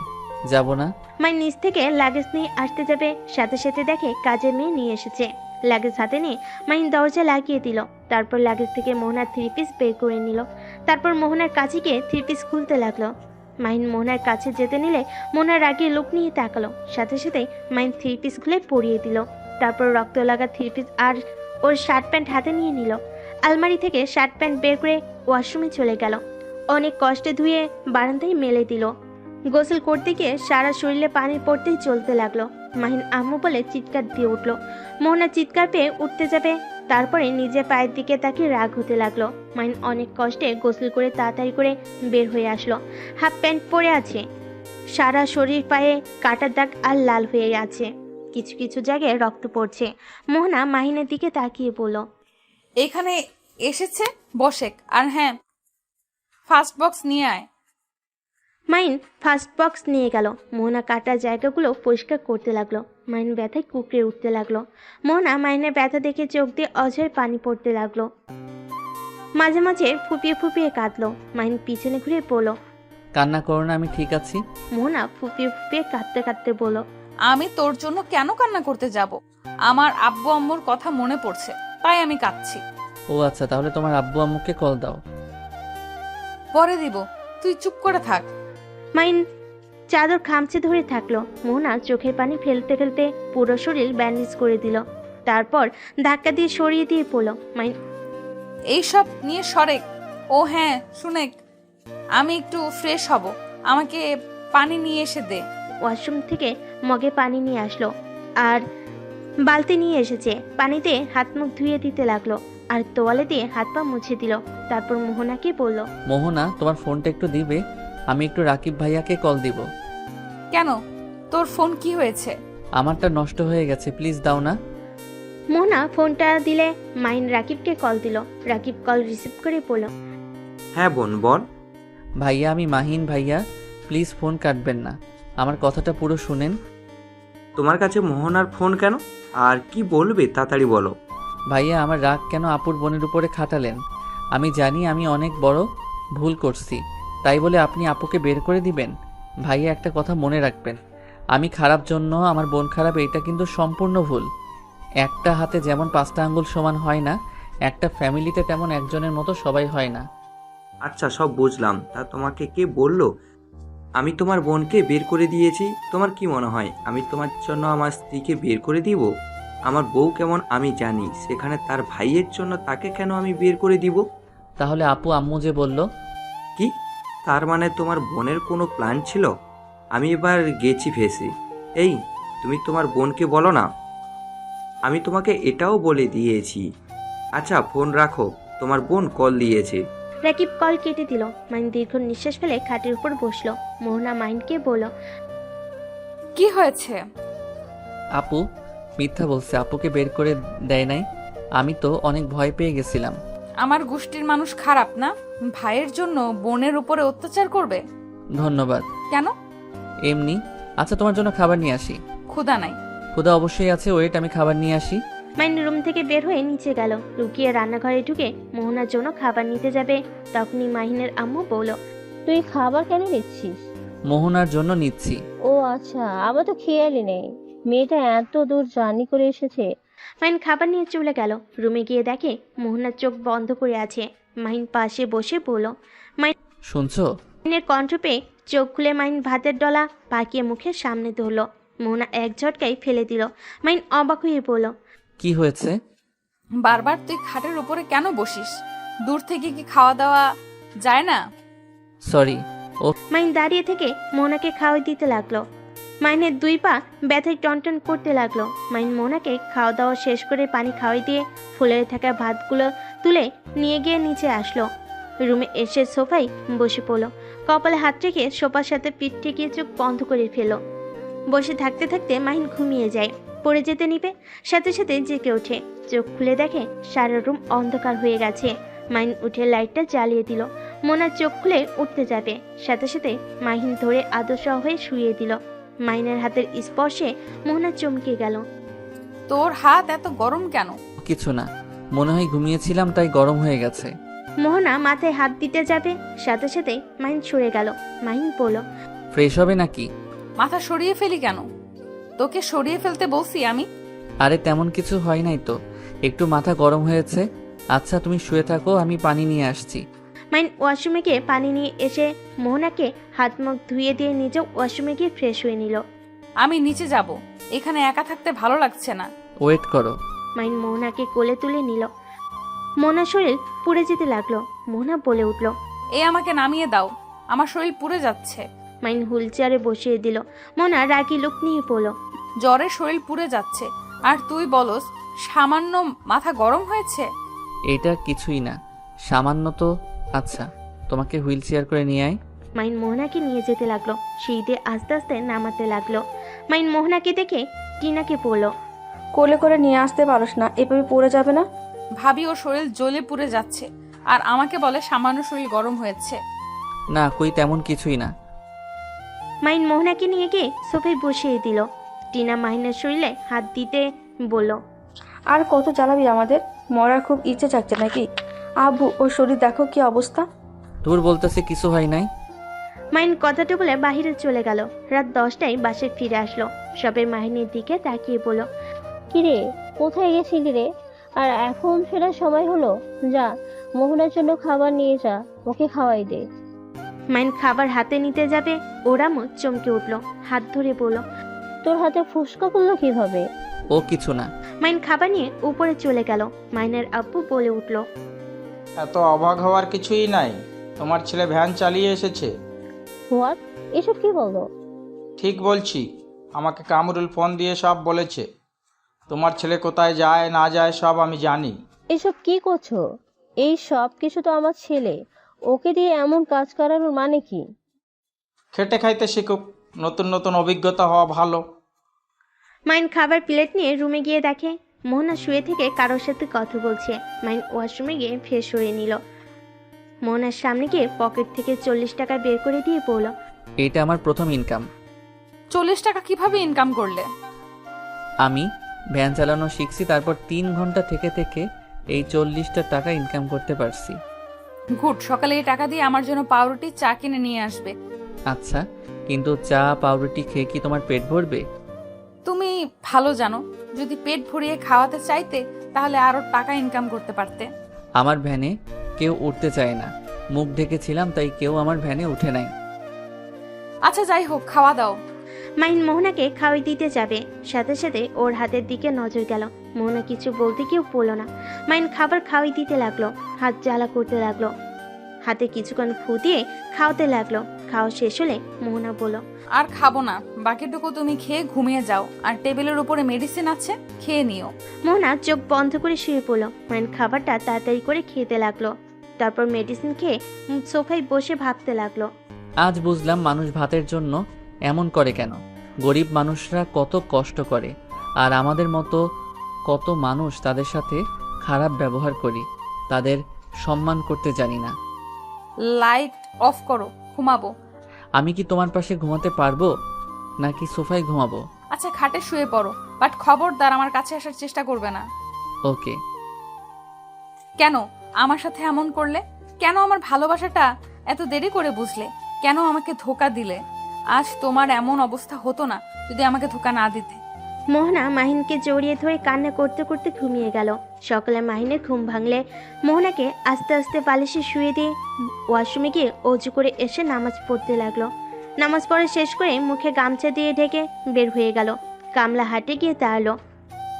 যাব না। মাই নিচ থেকে লাগেজ নিয়ে আসতে যাবে, সাথে সাথে দেখে কাজের মেয়ে নিয়ে এসেছে। লাগেজ হাতে নিয়ে মাইন দরজা লাগিয়ে দিল। তারপর লাগেজ থেকে মোহনার 3 পিস বের করে নিল। তারপর মোহনার কাছে গিয়ে 3 পিস খুলতে লাগলো। মাহিন মোহনার কাছে যেতে নিলে মোহনা রাগে লোক নিয়ে তাকালো। সাথে সাথে মাহিন 3 পিস খুলে পরিয়ে দিল। তারপর রক্ত লাগা 3 পিস আর ওর শার্ট প্যান্ট হাতে নিয়ে নিল। আলমারি থেকে শার্ট প্যান্ট বের করে ওয়াশরুমে চলে গেল। অনেক কষ্টে ধুয়ে বারান্দায় মেলে দিল। গোসল করতে গিয়ে সারা শরীরে পানি পড়তেই চলতে লাগলো। মাহিন আম্মু বলে চিৎকার দিয়ে উঠলো। মোহনা চিৎকার পেয়ে উঠতে যাবে, তারপরে নিজের পায়ের দিকে তাকিয়ে রাগ হতে লাগলো। মাহিন অনেক কষ্টে গোসল করে তাড়াতাড়ি করে বের হয়ে আসলো। হাফ প্যান্ট পরে আছে, সারা শরীর পায়ে কাটার দাগ আর লাল হয়ে আছে, কিছু কিছু জায়গায় রক্ত পড়ছে। মোহনা মাহিনের দিকে তাকিয়ে বলল, এখানে এসেছে বসেক, আর হ্যাঁ ফার্স্ট বক্স নিয়ে আয়। মাহিন ফার্স্ট বক্স নিয়ে গেল। মোহনা কাটা জায়গাগুলো পরিষ্কার করতে লাগলো। মাহিন ব্যথায় কুকড়ে উঠতে লাগলো। মোহনা মাহিনের ব্যথা দেখে চোখ দিয়ে অঝরে পানি পড়তে লাগলো। মাঝে মাঝে ফুপিয়ে ফুপিয়ে কাঁদলো। মাহিন পিছনে ঘুরে বলল, কান্না করো না, আমি ঠিক আছি। মোহনা ফুপিয়ে ফুপিয়ে কাঁদতে কাঁদতে বলল, আমি তোর জন্য কেন কান্না করতে যাব? আমার আব্বু আম্মুর কথা মনে পড়ছে, তাই আমি কাঁদছি। ও আচ্ছা, তাহলে তোমার আব্বু আম্মুকে কল দাও। পরে দিব, তুই চুপ করে থাক। মাহিন চাদর খামচে ধরে থাকলো। মোহনা চোখের পানি ফেলতে ফেলতে পুরো শরীর ব্যান্ডেজ করে দিল। তারপর ধাক্কা দিয়ে সরিয়ে দিয়ে পড়ল। মাহিন এইসব নিয়ে সরেক। ও হ্যাঁ শুনেক, আমি একটু ফ্রেশ হব, আমাকে পানি নিয়ে এসে দে। ওয়াশরুম থেকে মগে পানি নিয়ে আসলো আর বালতি নিয়ে এসেছে। পানিতে হাত মুখ ধুয়ে দিতে লাগলো আর তোয়ালে দিয়ে হাত পা মুছে দিল। তারপর মোহনাকে বলল, মোহনা, তোমার ফোনটা একটু দিবে? আমি একটু রাকিব ভাইয়াকে কল দিব। কেন, তোর ফোন কি হয়েছে? আমারটা নষ্ট হয়ে গেছে, প্লিজ দাও না। মোহনা ফোনটা দিলে মাহিন রাকিবকে কল দিল। রাকিব কল রিসিভ করে বলল, হ্যাঁ বোন বল। ভাইয়া, আমি মাহিন ভাইয়া, প্লিজ ফোন কাটবেন না, আমার কথাটা পুরো শুনেন। তোমার কাছে মোহনার ফোন কেন, আর কি বলবে তাড়াতাড়ি বলো। ভাইয়া, আমার রাগ কেন আপুর বোনের উপরে খাটালেন? আমি জানি আমি অনেক বড় ভুল করছি, তাই বলে আপনি আপুকে বের করে দিবেন? ভাইয়া, একটা কথা মনে রাখবেন, আমি খারাপ জন্য আমার বোন খারাপ, এটা কিন্তু সম্পূর্ণ ভুল। একটা হাতে যেমন 5টা আঙ্গুল সমান হয় না, একটা ফ্যামিলিতে তেমন একজনের মতো সবাই হয় না। আচ্ছা সব বুঝলাম, তা তোমাকে কে বললো আমি তোমার বোনকে বের করে দিয়েছি? তোমার কি মনে হয় আমি তোমার জন্য আমার স্ত্রীকে বের করে দিব? আমার বউ কেমন আমি জানি, সেখানে তার ভাইয়ের জন্য তাকে কেন আমি বের করে দিব? তাহলে আপু আম্মু যে বলল? কি তার মানে তোমার বোনের কোনো প্ল্যান ছিল? আমি এবার গেছি ফেসে। এই তুমি তোমার বোনকে বলো না, আমি তোমাকে এটাও বলে দিয়েছি। আচ্ছা ফোন রাখো, তোমার বোন কল দিয়েছে। রাকিব কল কেটে দিল। মাহিন দীর্ঘ নিঃশ্বাস ফেলে খাটের উপর বসলো। মোহনা মাহিনকে বলল, কি হয়েছে? আপু মিথ্যা বলছে, আপুকে বের করে দেয় নাই। আমি তো অনেক ভয় পেয়ে গেছিলাম। আমার গোষ্ঠীর মানুষ খারাপ না, ভাইয়ের জন্য বোনের উপরে অত্যাচার করবে? ধন্যবাদ। কেন? এমনি। আচ্ছা, তোমার জন্য খাবার নিয়ে আসি। ক্ষুধা নাই। ক্ষুধা অবশ্যই আছে, ওয়েট, আমি খাবার নিয়ে আসি। মাহিন রুম থেকে বের হয়ে নিচে গেল। লুকিয়ে রান্নাঘরে ঢুকে মোহনার জন্য খাবার নিতে যাবে, তখনই মাহিনের আম্মু বলল, তুই খাবার কেন নিচ্ছিস? মোহনার জন্য নিচ্ছি। ও আচ্ছা, আমার তো খেয়ালই নেই মেয়েটা এত দূর জার্নি করে এসেছে। মাহিন খাবার নিয়ে চলে গেল। রুমে গিয়ে দেখে মোহনার চোখ বন্ধ করে আছে। মাহিন পাশে বসে বলল, শুনছো? মাহিনের কণ্ঠ পেয়ে চোখ খুলে মাহিন ভাতের ডলা পাকিয়ে মুখের সামনে ধরল। মোহনা এক ঝটকায় ফেলে দিল। মাহিন অবাক হয়ে বলল, কি হয়েছে? বারবার তুই খাটের উপরে কেন বসিস? দূর থেকে কি খাওয়া দাওয়া যায় না? সরি। ও মাহিন দাঁড়িয়ে থেকে মোহনাকে খাওয়াই দিতে লাগলো। মাহিনের 2 পা ব্যথায় টনটন করতে লাগলো। মাহিন মোহনাকে খাওয়া দাওয়া শেষ করে পানি খাওয়াই দিয়ে ফুলে থাকা ভাতগুলো তুলে নিয়ে গিয়ে নিচে আসলো। রুমে এসে সোফায় বসে পড়লো। কপালে হাত রেখে সোফার সাথে পিঠ ঠেকিয়ে চোখ বন্ধ করে ফেলো। বসে থাকতে থাকতে মাহিন ঘুমিয়ে যায়। পড়ে যেতে নিবে, সাথে সাথে জেগে ওঠে। চোখ খুলে দেখে সারা রুম অন্ধকার হয়ে গেছে। মাহিন উঠে লাইটটা জ্বালিয়ে দিল। মোনার চোখ খুলে উঠতে যাবে, সাথে সাথে মাহিন ধরে আদর্শ হয়ে শুয়ে দিল। মাহিনের হাতের স্পর্শে মোহনা চমকে গেল। তোর হাত এত গরম কেন? কিছু না, মনে হয় ঘুমিয়েছিলাম তাই গরম হয়ে গেছে। মোহনা মাথায় হাত দিতে যাবে, সাথে সাথে মাহিন সরে গেল। মাহিন বলল, ফ্রেশ হবে নাকি? মাথা সরিয়ে ফেলি কেন? তোকে সরিয়ে ফেলতে বলছি আমি? আরে তেমন কিছু হয় নাই তো, একটু মাথা গরম হয়েছে। আচ্ছা তুমি শুয়ে থাকো, আমি পানি নিয়ে আসছি। মাইন ওয়াশরুমে গিয়ে পানি নিয়ে এসে মোহনাকে হাত মুখ ধুয়ে দিয়ে নিজেও ওয়াশরুমে গিয়ে ফ্রেশ হয়ে নিল। আমি নিচে যাব, এখানে একা থাকতে ভালো লাগছে না। ওয়েট করো। মাইন মোহনাকে কোলে তুলে নিল। মোহনার শরীর পুড়ে যেতে লাগলো। মোহনা বলে উঠল, এ আমাকে নামিয়ে দাও, আমার শরীর পুড়ে যাচ্ছে। মাইন হুইল চেয়ারে বসিয়ে দিল। মোহনা রাগি লুক নিয়ে পড়ল, জ্বরে শরীর পুড়ে যাচ্ছে, আর তুই বলস সামান্য মাথা গরম হয়েছে। এটা কিছুই না, সামান্য তো। আচ্ছা, তোমাকে হুইল চেয়ার করে নিয়ে আয়। মাইন মোহনাকে নিয়ে যেতে লাগলো। সিঁড়ি আস্তে আস্তে নামাতে লাগলো। মাইন মোহনাকে দেখে টিনাকে পড়ল, কোলে করে নিয়ে আসতে পারোস না, এভাবে পড়ে যাবে না। ভাবি ওর শরীর জ্বলে পুড়ে যাচ্ছে, আর আমাকে বলে সামান্য শরীর গরম হয়েছে। না, কই তেমন কিছুই না। মাইন মোহনাকে নিয়ে গিয়ে সোফায় বসিয়ে দিল। টিনা মাহিনের শরীরে হাত দিতে বলল, আর কত জ্বালাবি আমাদের? মরার খুব ইচ্ছে চাচ্ছে নাকি? আব্বু, ওর শরীর দেখো কি অবস্থা। তোর বলতেছে কিছু হয় নাই। মাইন কথাটা বলে বাহিরে চলে গেল। রাত 10টায় বাসায় ফিরে আসলো। সবাই মাহিনের দিকে তাকিয়ে বলল, কিরে, কোথায় গেছিলি রে? আর এখন ফেরার সময় হলো? যা, মোহনার জন্য খাবার নিয়ে যা, ওকে খাওয়াই দে। মাইন খাবার হাতে নিতে যাবে, ওরামও চমকে উঠল, হাত ধরে বলল, তোর হাতে ফুসকা করলো কিভাবে? ও কিছু না। মাইন খাবার নিয়ে উপরে চলে গেল। মাইনের আব্বু বলে উঠল, এত অবাক হওয়ার কিছুই নাই, তোমার ছেলে ভ্যান চালিয়ে এসেছে। হোয়াট? এসব কি বলো? ঠিক বলছি, আমাকে কামরুল ফোন দিয়ে সব বলেছে। তোমার ছেলে কোথায় যায় না যায় সব আমি জানি। এসব কি করছো? এই সব কিছু তো আমার ছেলে, ওকে দিয়ে এমন কাজ করানোর মানে কি? খেটে খাইতে শিখুক, নতুন নতুন অভিজ্ঞতা হওয়া ভালো। মাইন খাবার প্লেট নিয়ে রুমে গিয়ে দেখে মোহনা শুয়ে থেকে কারোর সাথে কথা বলছে। মাইন ওয়াশরুমে গিয়ে ফ্রেশ হয়ে নিল। মোহনার সামনে গিয়ে পকেট থেকে 40 টাকা বের করে দিয়ে বলল, এটা আমার প্রথম ইনকাম। 40 টাকা কিভাবে ইনকাম করলে? আমি ভ্যান চালানো শিখছি, তারপর 3 ঘন্টা থেকে থেকে এই 40টা টাকা ইনকাম করতে পারছি। গুড, সকালে এই টাকা দিয়ে আমার জন্য পাউরুটি চা কিনে নিয়ে আসবে। আচ্ছা, কিন্তু চা পাউরুটি খেয়ে কি তোমার পেট ভরবে? তুমি ভালো জানো, যদি পেট ভরিয়ে খাওয়াতে চাইতে তাহলে আরো টাকা ইনকাম করতে পারতে। আমার ভ্যানে কেউ উঠতে চায় না, মুখ ঢেকেছিলাম তাই কেউ আমার ভ্যানে উঠে নাই। আচ্ছা যাই হোক, খাওয়া দাও। মাইন মোহনাকে খাওয়াই দিতে যাবে, সাথে সাথে ওর হাতের দিকে নজর গেল। মোহনা কিছু বলতে কেউ বলল না। মাইন খাবার খাওয়াই দিতে লাগলো, হাত জ্বালা করতে লাগলো, হাতে কিছুক্ষণ ফু দিয়ে খাওয়াতে লাগলো। খাওয়া শেষ হলে মোহনা বলল, আর খাবো না, বাকিটুকু তুমি খেয়ে ঘুমিয়ে যাও, আর টেবিলের উপরে মেডিসিন আছে, খেয়ে নিও। মোহনা চোখ বন্ধ করে শুয়ে পড়ল। মাইন খাবারটা তাড়াতাড়ি করে খেতে লাগলো, তারপর মেডিসিন খেয়ে সোফায় বসে ভাবতে লাগলো। আজ বুঝলাম মানুষ ভাতের জন্য এমন করে কেন। গরিব মানুষরা কত কষ্ট করে, আর আমাদের মতো কত মানুষ তাদের সাথে খারাপ ব্যবহার করি, তাদের সম্মান করতে জানি না। লাইট অফ করো, ঘুমাবো। আমি কি তোমার পাশে ঘুমাতে পারবো নাকি সোফায় ঘুমাবো? আচ্ছা খাটে শুয়ে পড়ো, বাট খবরদার আমার কাছে আসার চেষ্টা করবে না। ওকে। কেন আমার সাথে এমন করলে? কেন আমার ভালোবাসাটা এত দেরি করে বুঝলে? কেন আমাকে ধোকা দিলে? আজ তোমার এমন অবস্থা হতো না যদি আমাকে ধোকা না দিতে। মোহনা মাহিনকে জড়িয়ে ধরে কান্না করতে করতে ঘুমিয়ে গেল। সকালে মাহিনের ঘুম ভাঙলে মোহনাকে আস্তে আস্তে বালিশে শুয়ে দিয়ে ওয়াশরুমে গিয়ে অজু করে এসে নামাজ পড়তে লাগলো। নামাজ পড়া শেষ করে মুখে গামছা দিয়ে ঢেকে বের হয়ে গেল। কামলা হাটে গিয়ে দাঁড়ালো।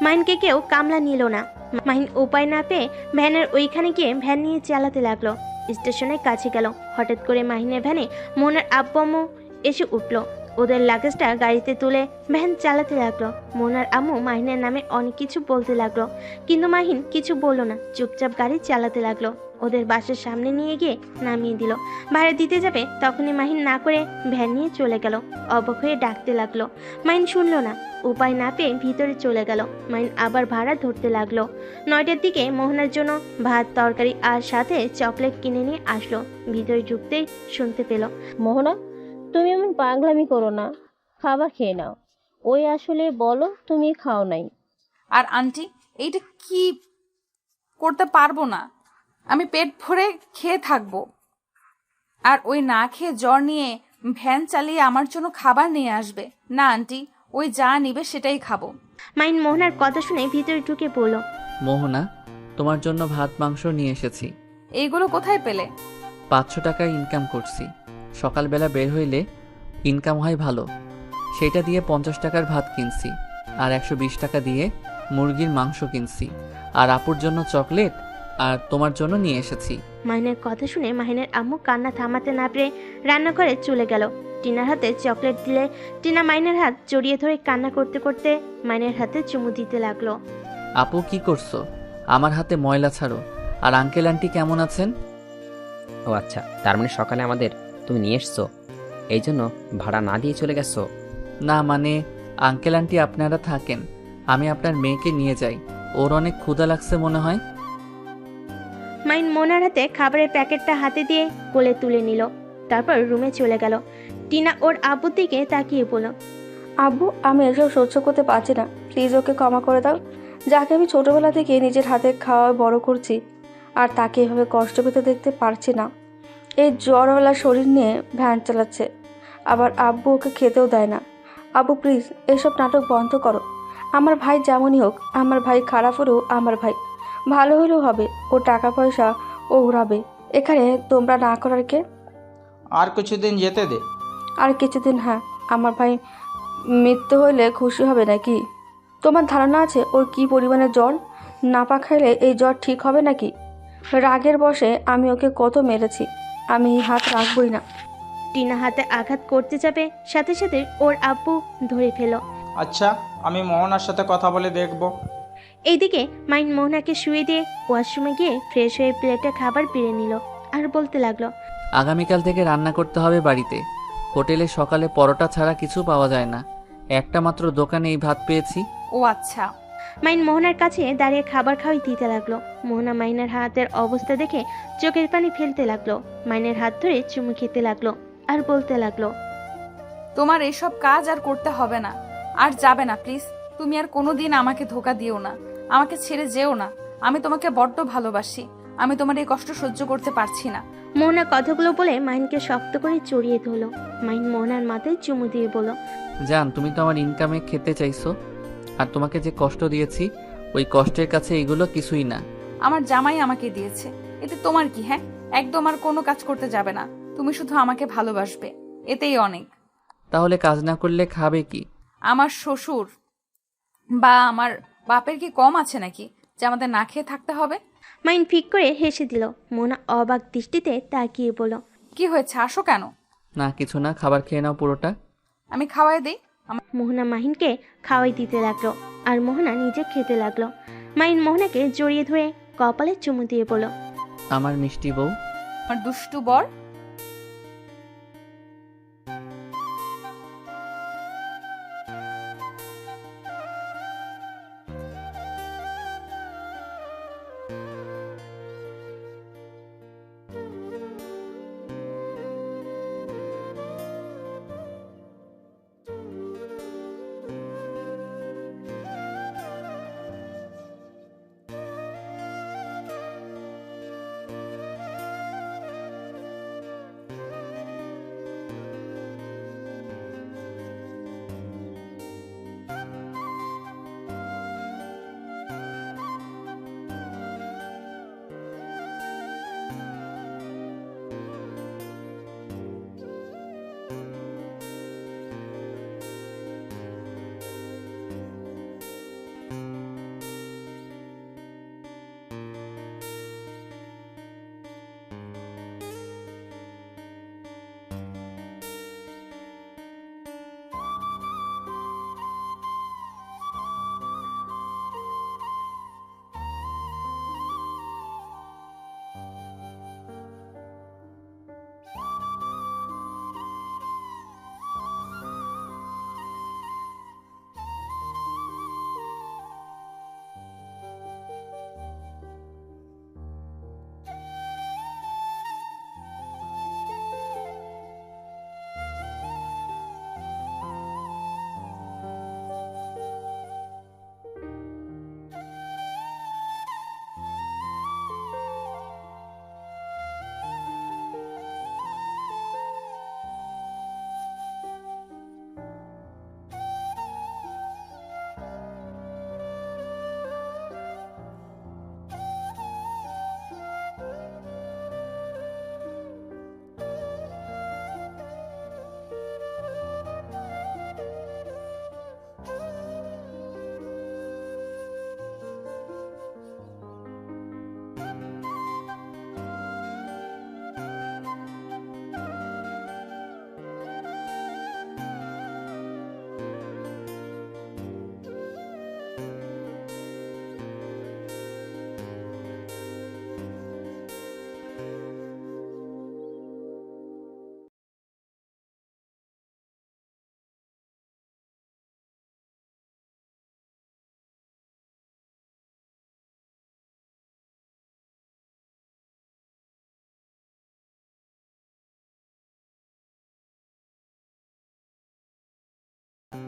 মাহিনকে কেউ কামলা নিল না। মাহিন উপায় না পেয়ে ভ্যানের ওইখানে গিয়ে ভ্যান নিয়ে চালাতে লাগলো। স্টেশনের কাছে গেল। হঠাৎ করে মাহিনের ভ্যানে মোহনার আব্বু আম্মু এসে উঠলো। ওদের লাগেজটা গাড়িতে তুলে ভ্যান চালাতে লাগলো। মোহনার আম্মু মাহিনের নামে অনেক কিছু বলতে লাগলো, কিন্তু মাহিন কিছু বলল না, চুপচাপ গাড়ি চালাতে লাগলো। ওদের বাসের সামনে নিয়ে গিয়ে নামিয়ে দিল। ভাড়া দিতে যাবে তখনই মাহিন না করে ভ্যান নিয়ে চলে গেল। অবাক হয়ে ডাকতে লাগলো, মাহিন শুনলো না। উপায় না পেয়ে ভিতরে চলে গেল। মাহিন আবার ভাড়া ধরতে লাগলো। 9টার দিকে মোহনার জন্য ভাত তরকারি আর সাথে চকলেট কিনে নিয়ে আসলো। ভিতরে ঢুকতেই শুনতে পেল, মোহনা, তুমি এমন পাগলামি করো না, খাবার খেয়ে নাও। ওই আসলে বলো তুমি খাও নাই। আর আন্টি, এইটা কি করতে পারবো না, আমি পেট ভরে খেয়ে থাকবো। আর ওই না খেয়ে জ্বর নিয়ে ভ্যান চালিয়ে আমার জন্য খাবার নিয়ে আসবে না। আন্টি, ওই যা নিবে সেটাই খাবো। মাহিন মোহনার কথা শুনে ভিতরে ঢুকে পড়লো। মোহনা, তোমার জন্য ভাত মাংস নিয়ে এসেছি। এইগুলো কোথায় পেলে? 500 টাকা ইনকাম করছি। সকালবেলা বের হইলে ইনকাম হয় ভালো, সেটা দিয়ে 50 টাকার ভাত কিনছি, আর 120 টাকা দিয়ে মুরগির মাংস কিনছি, আর আপুর জন্য চকলেট আর তোমার জন্য নিয়ে এসেছি। মাহিনের কথা শুনে মাহিনের আম্মু কান্না থামাতে না পেরে রান্নাঘরে চলে গেল। টিনার হাতে চকলেট দিলে টিনা মাইনের হাত জড়িয়ে ধরে কান্না করতে করতে মাইনের হাতে চুমু দিতে লাগলো। আপু কি করছো? আমার হাতে ময়লা ছাড়ো। আর আঙ্কেল আন্টি কেমন আছেন? ও আচ্ছা, তার মানে সকালে আমাদের তুমি নিয়ে এসছো, এই জন্য ভাড়া না দিয়ে চলে গেছো? না মানে আঙ্কেল আন্টি আপনারা থাকেন, আমি আপনার মেয়েকে নিয়ে যাই, ওর অনেক ক্ষুধা লাগছে মনে হয়। মাইন মোনার হাতে খাবারের প্যাকেটটা হাতে দিয়ে কোলে তুলে নিল, তারপর রুমে চলে গেল। টিনা ওর আব্বুর দিকে তাকিয়ে বলল, আব্বু, আমি এসব সহ্য করতে পারছি না, প্লিজ ওকে ক্ষমা করে দাও। যাকে আমি ছোটবেলা থেকে নিজের হাতে খাওয়ায় বড় করছি, আর তাকে এভাবে কষ্ট পেতে দেখতে পারছি না। এই জ্বরওয়ালা শরীর নিয়ে ভ্যান চালাচ্ছে, আবার আব্বু ওকে খেতেও দেয় না। আব্বু প্লিজ এসব নাটক বন্ধ করো। আমার ভাই যেমনই হোক, আমার ভাই খারাপ হলেও আমার ভাই, ভালো হলেও হবে, ও টাকা পয়সা ও উড়াবে, এখানে তোমরা না করার কে? আর কিছুদিন যেতে দে। আর কিছুদিন, হ্যাঁ। আমার ভাই মৃত্যু হইলে খুশি হবে নাকি? তোমার ধারণা আছে ওর কি পরিমাণে জ্বর? নাপা খাইলে এই জ্বর ঠিক হবে নাকি? রাগের বশে আমি ওকে কত মেরেছি, আমি হাত রাখবই না। টিনা হাতে আঘাত করতে যাবে, সাথে সাথে ওর আব্বু ধরে ফেল। আচ্ছা, আমি মোহনার সাথে কথা বলে দেখব। এইদিকে মাইন মোহনাকে শুয়ে দিয়ে ওয়াশরুমে গিয়ে ফ্রেশ হয়ে প্লেটে খাবার বেড়ে নিল আর বলতে লাগলো, আগামীকাল থেকে রান্না করতে হবে বাড়িতে। হোটেলে সকালে পরোটা ছাড়া কিছু পাওয়া যায় না, একটা মাত্র দোকানে এই ভাত পেয়েছি। ও আচ্ছা। মাইন মোহনার কাছে দাঁড়িয়ে খাবার খাওয়াই দিতে লাগলো। মোহনা মাইনের হাতের অবস্থা দেখে চোখের পানি ফেলতে লাগলো, মাইনের হাত ধরে চুমু খেতে লাগলো আর বলতে লাগলো, তোমার এসব কাজ আর করতে হবে না, আর যাবে না প্লিজ। তুমি আর কোনোদিন আমাকে ধোকা দিও না, আমাকে ছেড়ে যেও না। আমি তোমাকে বড্ড ভালোবাসি, আমি তোমার এই কষ্ট সহ্য করতে পারছি না। মোহনা কথাগুলো বলে মাইনকে শক্ত করে জড়িয়ে ধরলো। মাইন মোহনার মাথায় চুমু দিয়ে বলল, জান, তুমি তো আমার ইনকামে খেতে চাইছো, আর তোমাকে যে কষ্ট দিয়েছি ওই কষ্টের কাছে এগুলো কিছুই না। আমার জামাই আমাকে দিয়েছে, এতে তোমার কি? হ্যাঁ, একদম আর কোনো কাজ করতে যাবে না, তুমি শুধু আমাকে ভালোবাসবে, এতেই অনেক। তাহলে কাজ না করলে খাবে কি? আমার শ্বশুর বা আমার বাপের কি কম আছে নাকি যে আমাদের না খেয়ে থাকতে হবে? মাইন ফিক করে হেসে দিল। মোহনা অবাক দৃষ্টিতে তাকিয়ে বলল, কি হয়েছে, আসো কেন? না কিছু না, খাবার খেয়ে নাও পুরোটা। আমি খাওয়াই দিই। মোহনা মাহিনকে খাওয়াই দিতে লাগলো আর মোহনা নিজে খেতে লাগলো। মাইন মোহনাকে জড়িয়ে ধরে কপালে চুমু দিয়ে বলল, আমার মিষ্টি বউ। আমার দুষ্টু বর। হুম